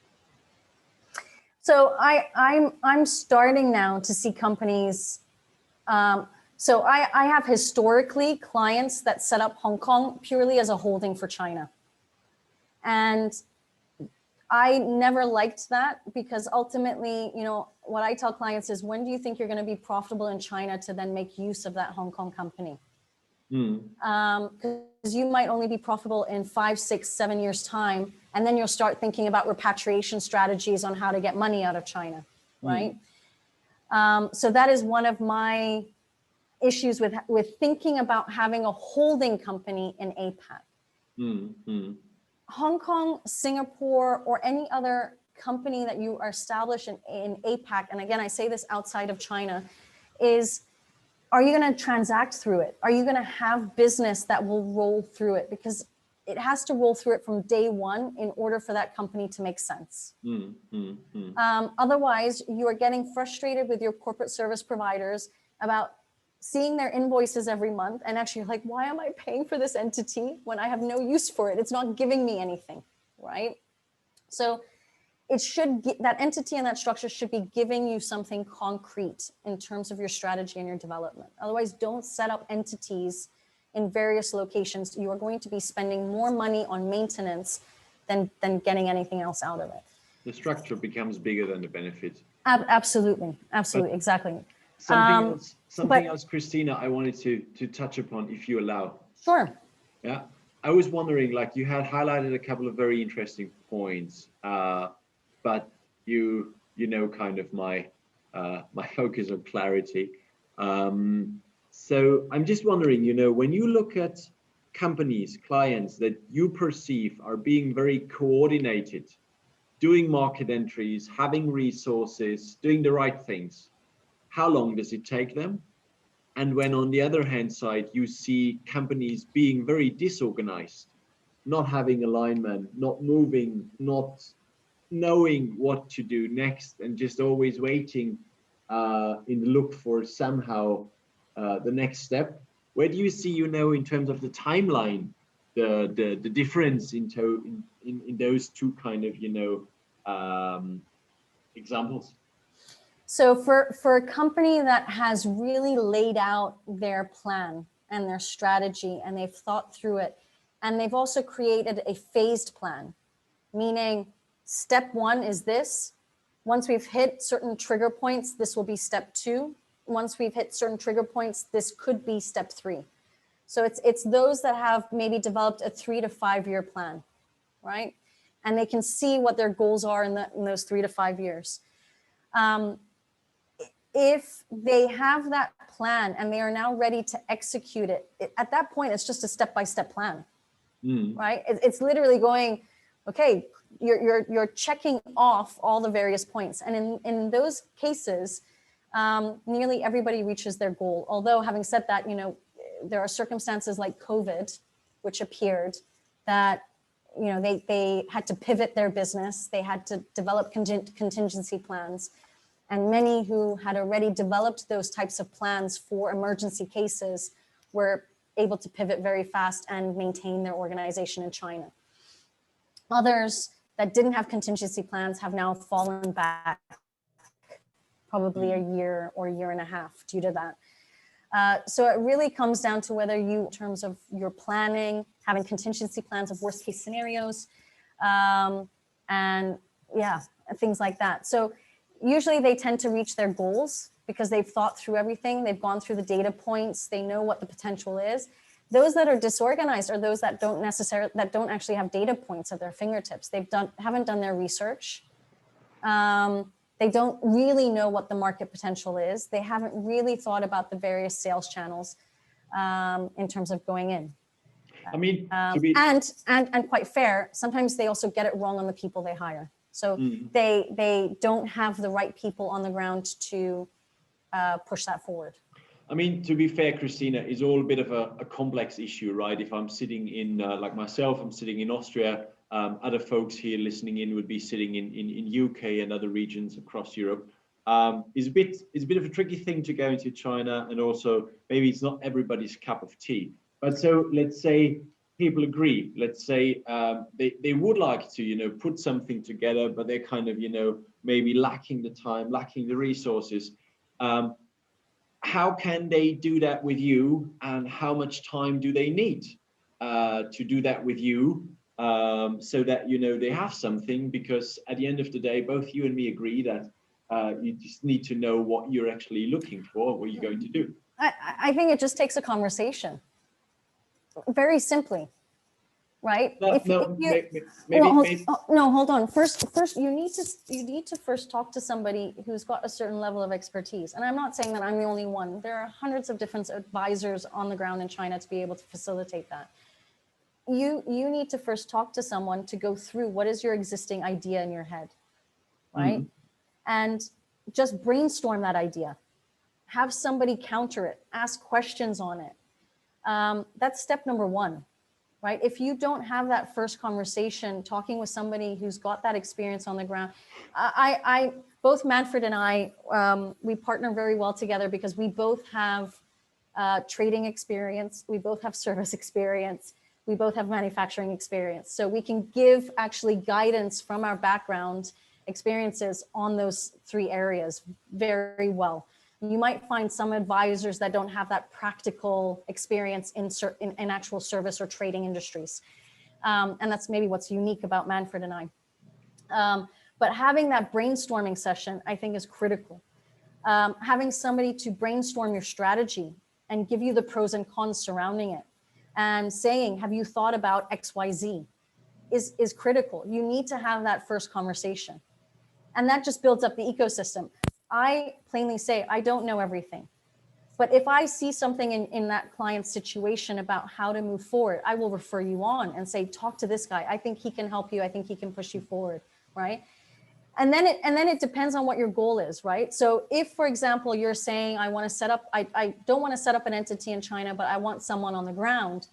So I'm starting now to see companies. So I have historically clients that set up Hong Kong purely as a holding for China. And I never liked that because ultimately, what I tell clients is, when do you think you're going to be profitable in China to then make use of that Hong Kong company? Because you might only be profitable in 5, 6, 7 years time, and then you'll start thinking about repatriation strategies on how to get money out of China, right? So that is one of my issues with thinking about having a holding company in APAC. Hong Kong, Singapore, or any other company that you are established in APAC, and again, I say this outside of China, is, are you going to transact through it? Are you going to have business that will roll through it? Because it has to roll through it from day one in order for that company to make sense. Otherwise, you are getting frustrated with your corporate service providers about seeing their invoices every month and actually like, why am I paying for this entity when I have no use for it? It's not giving me anything, right? So it should, that entity and that structure should be giving you something concrete in terms of your strategy and your development. Otherwise, don't set up entities in various locations. You are going to be spending more money on maintenance than getting anything else out of it. The structure becomes bigger than the benefit. Absolutely, absolutely, exactly. Something else, Christina, I wanted to touch upon, if you allow. Sure. Yeah, I was wondering, like you had highlighted a couple of very interesting points, but you know kind of my my focus on clarity. So I'm just wondering, you know, when you look at companies, clients that you perceive are being very coordinated, doing market entries, having resources, doing the right things, how long does it take them? And when on the other hand side, you see companies being very disorganized, not having alignment, not moving, not knowing what to do next, and just always waiting in the look for somehow the next step. Where do you see, you know, in terms of the timeline, the difference in those two kind of, you know, examples? So for a company that has really laid out their plan and their strategy, and they've thought through it, and they've also created a phased plan, meaning step one is this. Once we've hit certain trigger points, this will be step two. Once we've hit certain trigger points, this could be step three. So it's those that have maybe developed a 3 to 5 year plan, right? And they can see what their goals are in those 3 to 5 years. If they have that plan and they are now ready to execute it, at that point, it's just a step-by-step plan, right? It's literally going, okay, you're checking off all the various points. And in those cases, nearly everybody reaches their goal. Although having said that, you know, there are circumstances like COVID, which appeared that, you know, they had to pivot their business. They had to develop contingency plans. And many who had already developed those types of plans for emergency cases were able to pivot very fast and maintain their organization in China. Others that didn't have contingency plans have now fallen back probably a year or a year and a half due to that. So it really comes down to whether you, in terms of your planning, having contingency plans of worst case scenarios, and yeah, things like that. So usually they tend to reach their goals because they've thought through everything. They've gone through the data points. They know what the potential is. Those that are disorganized are those that don't actually have data points at their fingertips. Haven't done their research. They don't really know what the market potential is. They haven't really thought about the various sales channels in terms of going in. I mean, and quite fair, sometimes they also get it wrong on the people they hire. So they don't have the right people on the ground to push that forward. I mean, to be fair, Christina, it's all a bit of a complex issue, right? If I'm sitting in, like myself, I'm sitting in Austria. Other folks here listening in would be sitting in UK and other regions across Europe. It's a bit of a tricky thing to go into China, and also maybe it's not everybody's cup of tea. But so let's say people agree. Let's say they would like to, you know, put something together, but they're kind of, you know, maybe lacking the time, lacking the resources. How can they do that with you, and how much time do they need to do that with you, so that, you know, they have something? Because at the end of the day, both you and me agree that you just need to know what you're actually looking for, what you're going to do. I think it just takes a conversation. Very simply, right? No, hold on. First, you need to first talk to somebody who's got a certain level of expertise. And I'm not saying that I'm the only one. There are hundreds of different advisors on the ground in China to be able to facilitate that. You need to first talk to someone to go through what is your existing idea in your head, right? And just brainstorm that idea. Have somebody counter it. Ask questions on it. That's step number one, right? If you don't have that first conversation, talking with somebody who's got that experience on the ground, both Manfred and I, we partner very well together because we both have trading experience, we both have service experience, we both have manufacturing experience. So we can give actually guidance from our background experiences on those three areas very well. You might find some advisors that don't have that practical experience in actual service or trading industries. And that's maybe what's unique about Manfred and I. But having that brainstorming session, I think, is critical. Having somebody to brainstorm your strategy and give you the pros and cons surrounding it, and saying, have you thought about XYZ, is critical. You need to have that first conversation. And that just builds up the ecosystem. I plainly say, I don't know everything. But if I see something in that client's situation about how to move forward, I will refer you on and say, talk to this guy. I think he can help you. I think he can push you forward, right? And then it depends on what your goal is, right? So if, for example, you're saying, I want to set up, I don't want to set up an entity in China, but I want someone on the ground.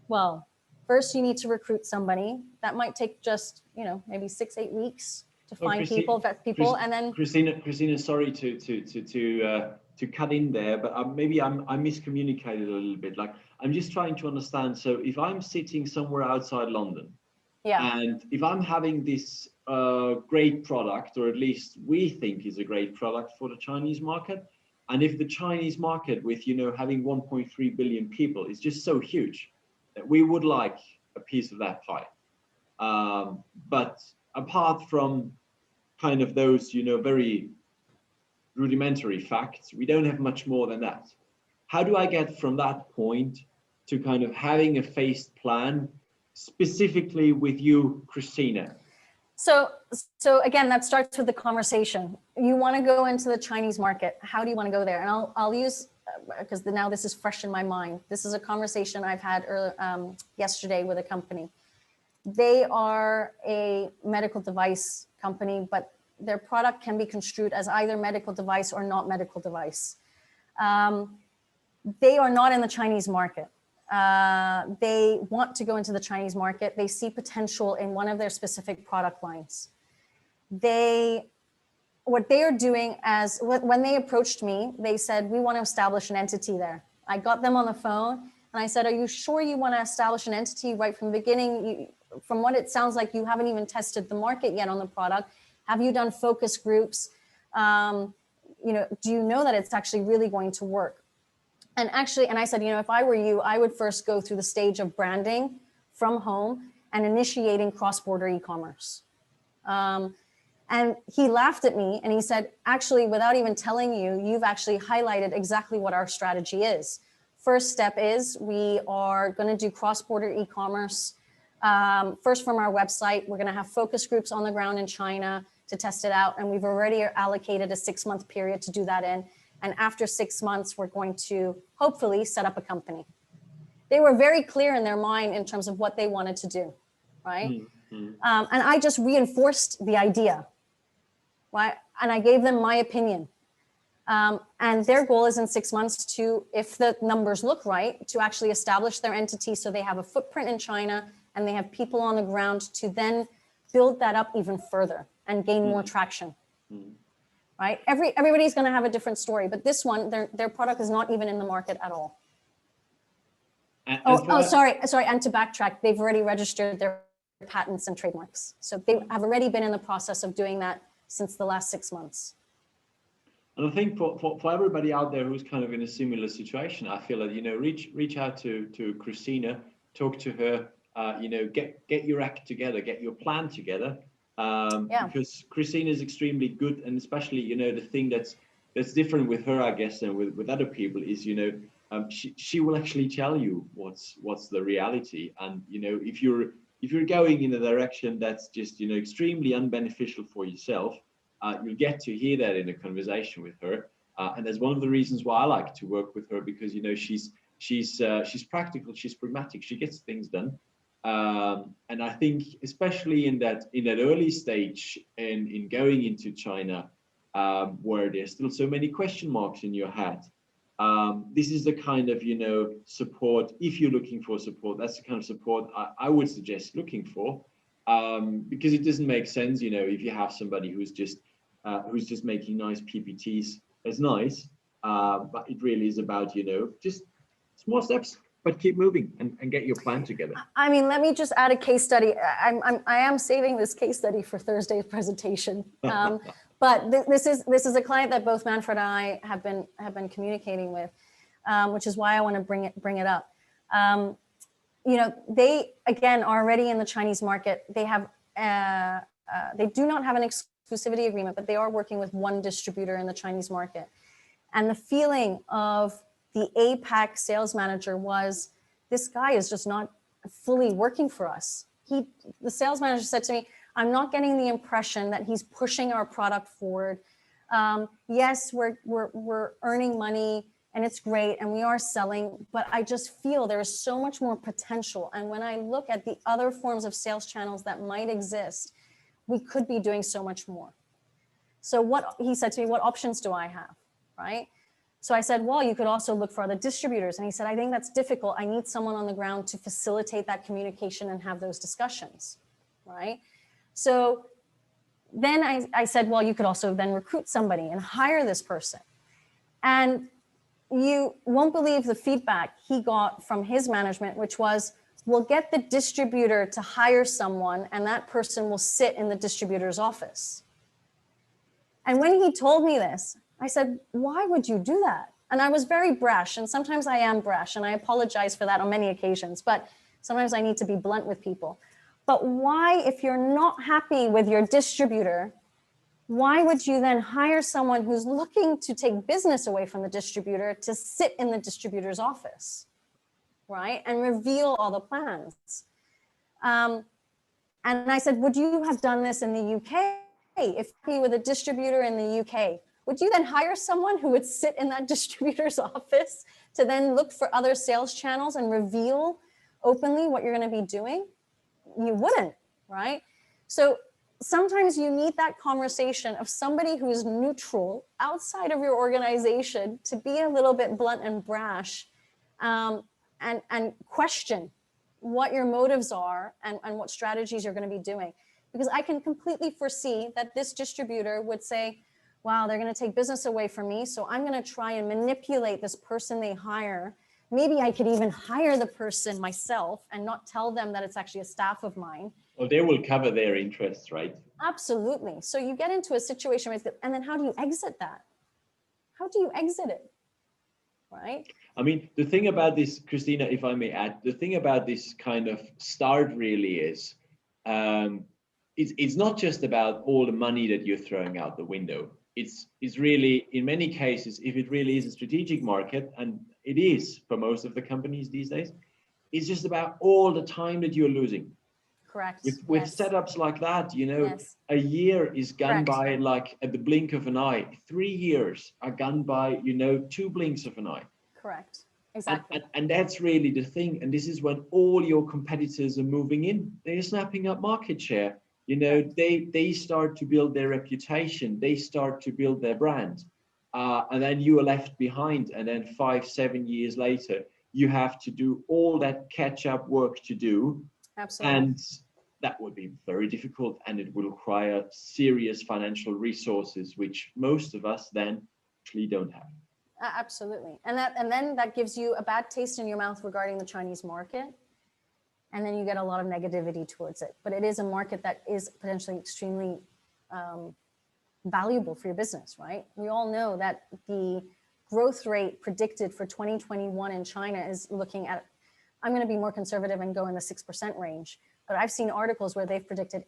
Well, first you need to recruit somebody. That might take just, maybe 6-8 weeks to find people, vet people, and then Christina, sorry to cut in there, but maybe I miscommunicated a little bit. Like, I'm just trying to understand. So if I'm sitting somewhere outside London, yeah, and if I'm having this great product, or at least we think is a great product for the Chinese market, and if the Chinese market, with having 1.3 billion people, is just so huge that we would like a piece of that pie. But apart from kind of those, very rudimentary facts, we don't have much more than that. How do I get from that point to kind of having a phased plan, specifically with you, Christina? So again, that starts with the conversation. You want to go into the Chinese market. How do you want to go there? And I'll use, because now this is fresh in my mind. This is a conversation I've had yesterday with a company. They are a medical device company, but their product can be construed as either medical device or not medical device. They are not in the Chinese market. They want to go into the Chinese market. They see potential in one of their specific product lines. What they are doing when they approached me, they said, we want to establish an entity there. I got them on the phone and I said, are you sure you want to establish an entity right from the beginning? From what it sounds like, you haven't even tested the market yet on the product. Have you done focus groups? Do you know that it's actually really going to work? And I said, if I were you, I would first go through the stage of branding from home and initiating cross-border e-commerce. And he laughed at me and he said, actually, without even telling you, you've actually highlighted exactly what our strategy is. First step is we are going to do cross-border e-commerce. First from our website, we're going to have focus groups on the ground in China to test it out. And we've already allocated a 6-month period to do that in. And after 6 months, we're going to hopefully set up a company. They were very clear in their mind in terms of what they wanted to do, right? Mm-hmm. And I just reinforced the idea, right? And I gave them my opinion. And their goal is in 6 months to, if the numbers look right, to actually establish their entity so they have a footprint in China and they have people on the ground to then build that up even further and gain more traction. Mm-hmm. Right? Everybody's going to have a different story, but this one, their product is not even in the market at all. Sorry. And to backtrack, they've already registered their patents and trademarks. So they have already been in the process of doing that since the last 6 months. And I think for everybody out there who's kind of in a similar situation, I feel that, reach out to Christina, talk to her, get your act together, get your plan together. Because Christina is extremely good, and especially the thing that's different with her, I guess, and with other people is she will actually tell you what's the reality, and if you're going in a direction that's just extremely unbeneficial for yourself, you'll get to hear that in a conversation with her, and that's one of the reasons why I like to work with her, because she's practical, she's pragmatic, she gets things done. And I think especially in that early stage in going into China, where there's still so many question marks in your head, this is the kind of support. If you're looking for support, that's the kind of support I would suggest looking for, because it doesn't make sense if you have somebody who's just making nice PPTs. That's nice, but it really is about just small steps. But keep moving and get your plan together. I mean, let me just add a case study. I am saving this case study for Thursday's presentation. But this is a client that both Manfred and I have been communicating with, which is why I want to bring it up. They again are already in the Chinese market. They have they do not have an exclusivity agreement, but they are working with one distributor in the Chinese market. And the feeling of the APAC sales manager was, this guy is just not fully working for us. The sales manager said to me, I'm not getting the impression that he's pushing our product forward. Yes, we're earning money and it's great and we are selling, but I just feel there is so much more potential. And when I look at the other forms of sales channels that might exist, we could be doing so much more. So what he said to me, what options do I have, right? So I said, well, you could also look for other distributors. And he said, I think that's difficult. I need someone on the ground to facilitate that communication and have those discussions, right? So then I said, well, you could also then recruit somebody and hire this person. And you won't believe the feedback he got from his management, which was, we'll get the distributor to hire someone and that person will sit in the distributor's office. And when he told me this, I said, why would you do that? And I was very brash, and sometimes I am brash, and I apologize for that on many occasions, but sometimes I need to be blunt with people. But why, if you're not happy with your distributor, why would you then hire someone who's looking to take business away from the distributor to sit in the distributor's office, right? And reveal all the plans. And I said, would you have done this in the UK? If you were the distributor in the UK, would you then hire someone who would sit in that distributor's office to then look for other sales channels and reveal openly what you're going to be doing? You wouldn't, right? So sometimes you need that conversation of somebody who is neutral outside of your organization to be a little bit blunt and brash, and question what your motives are and what strategies you're going to be doing. Because I can completely foresee that this distributor would say, wow, they're going to take business away from me, so I'm going to try and manipulate this person they hire. Maybe I could even hire the person myself and not tell them that it's actually a staff of mine. Well, they will cover their interests, right? Absolutely. So you get into a situation with it, and then how do you exit that? How do you exit it, right? I mean, the thing about this, Christina, if I may add, the thing about this kind of start really is, it's not just about all the money that you're throwing out the window. It's really, in many cases, if it really is a strategic market, and it is for most of the companies these days, it's just about all the time that you're losing. Correct. With Yes. setups like that, you know, Yes. a year is gone Correct. by like at the blink of an eye. 3 years are gone by, you know, 2 blinks of an eye. Correct. Exactly. And that's really the thing. And this is when all your competitors are moving in. They're snapping up market share. You know, they start to build their reputation. They start to build their brand. And then you are left behind. And then 5-7 years later, you have to do all that catch-up work to do. Absolutely. And that would be very difficult. And it will require serious financial resources, which most of us then actually don't have. Absolutely. And then that gives you a bad taste in your mouth regarding the Chinese market. And then you get a lot of negativity towards it. But it is a market that is potentially extremely valuable for your business, right? We all know that the growth rate predicted for 2021 in China is looking at, I'm going to be more conservative and go in the 6% range. But I've seen articles where they've predicted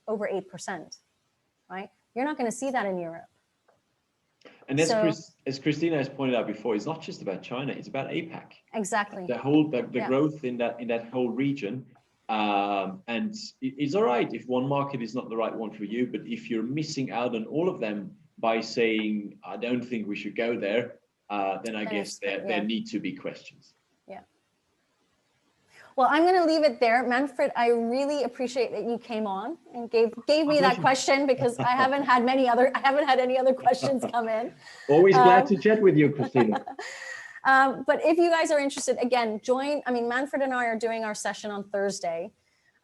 over 8%, right? You're not going to see that in Europe. And as Christina has pointed out before, it's not just about China, it's about APAC. Exactly. The growth in that whole region. And it's all right if one market is not the right one for you, but if you're missing out on all of them by saying, I don't think we should go there, then I guess there need to be questions. Yeah. Well, I'm going to leave it there. Manfred, I really appreciate that you came on and gave me that question, because I haven't had any other questions come in. Always glad to chat with you, Christina. But if you guys are interested, again, Manfred and I are doing our session on Thursday.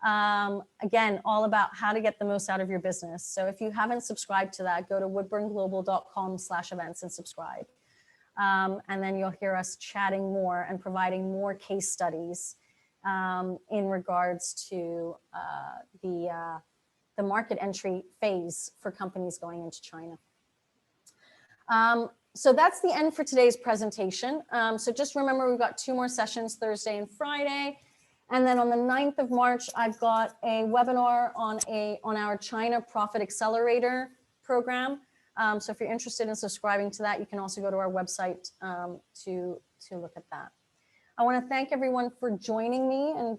Again, all about how to get the most out of your business. So if you haven't subscribed to that, go to woodburnglobal.com/events and subscribe. And then you'll hear us chatting more and providing more case studies in regards to the market entry phase for companies going into China. So that's the end for today's presentation. So just remember, we've got 2 more sessions, Thursday and Friday. And then on the 9th of March, I've got a webinar on our China Profit Accelerator program. So if you're interested in subscribing to that, you can also go to our website to look at that. I want to thank everyone for joining me, and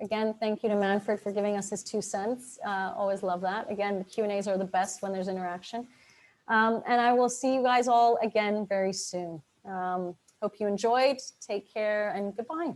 again, thank you to Manfred for giving us his 2 cents. Always love that. Again, the Q&As are the best when there's interaction. And I will see you guys all again very soon. Hope you enjoyed. Take care and goodbye.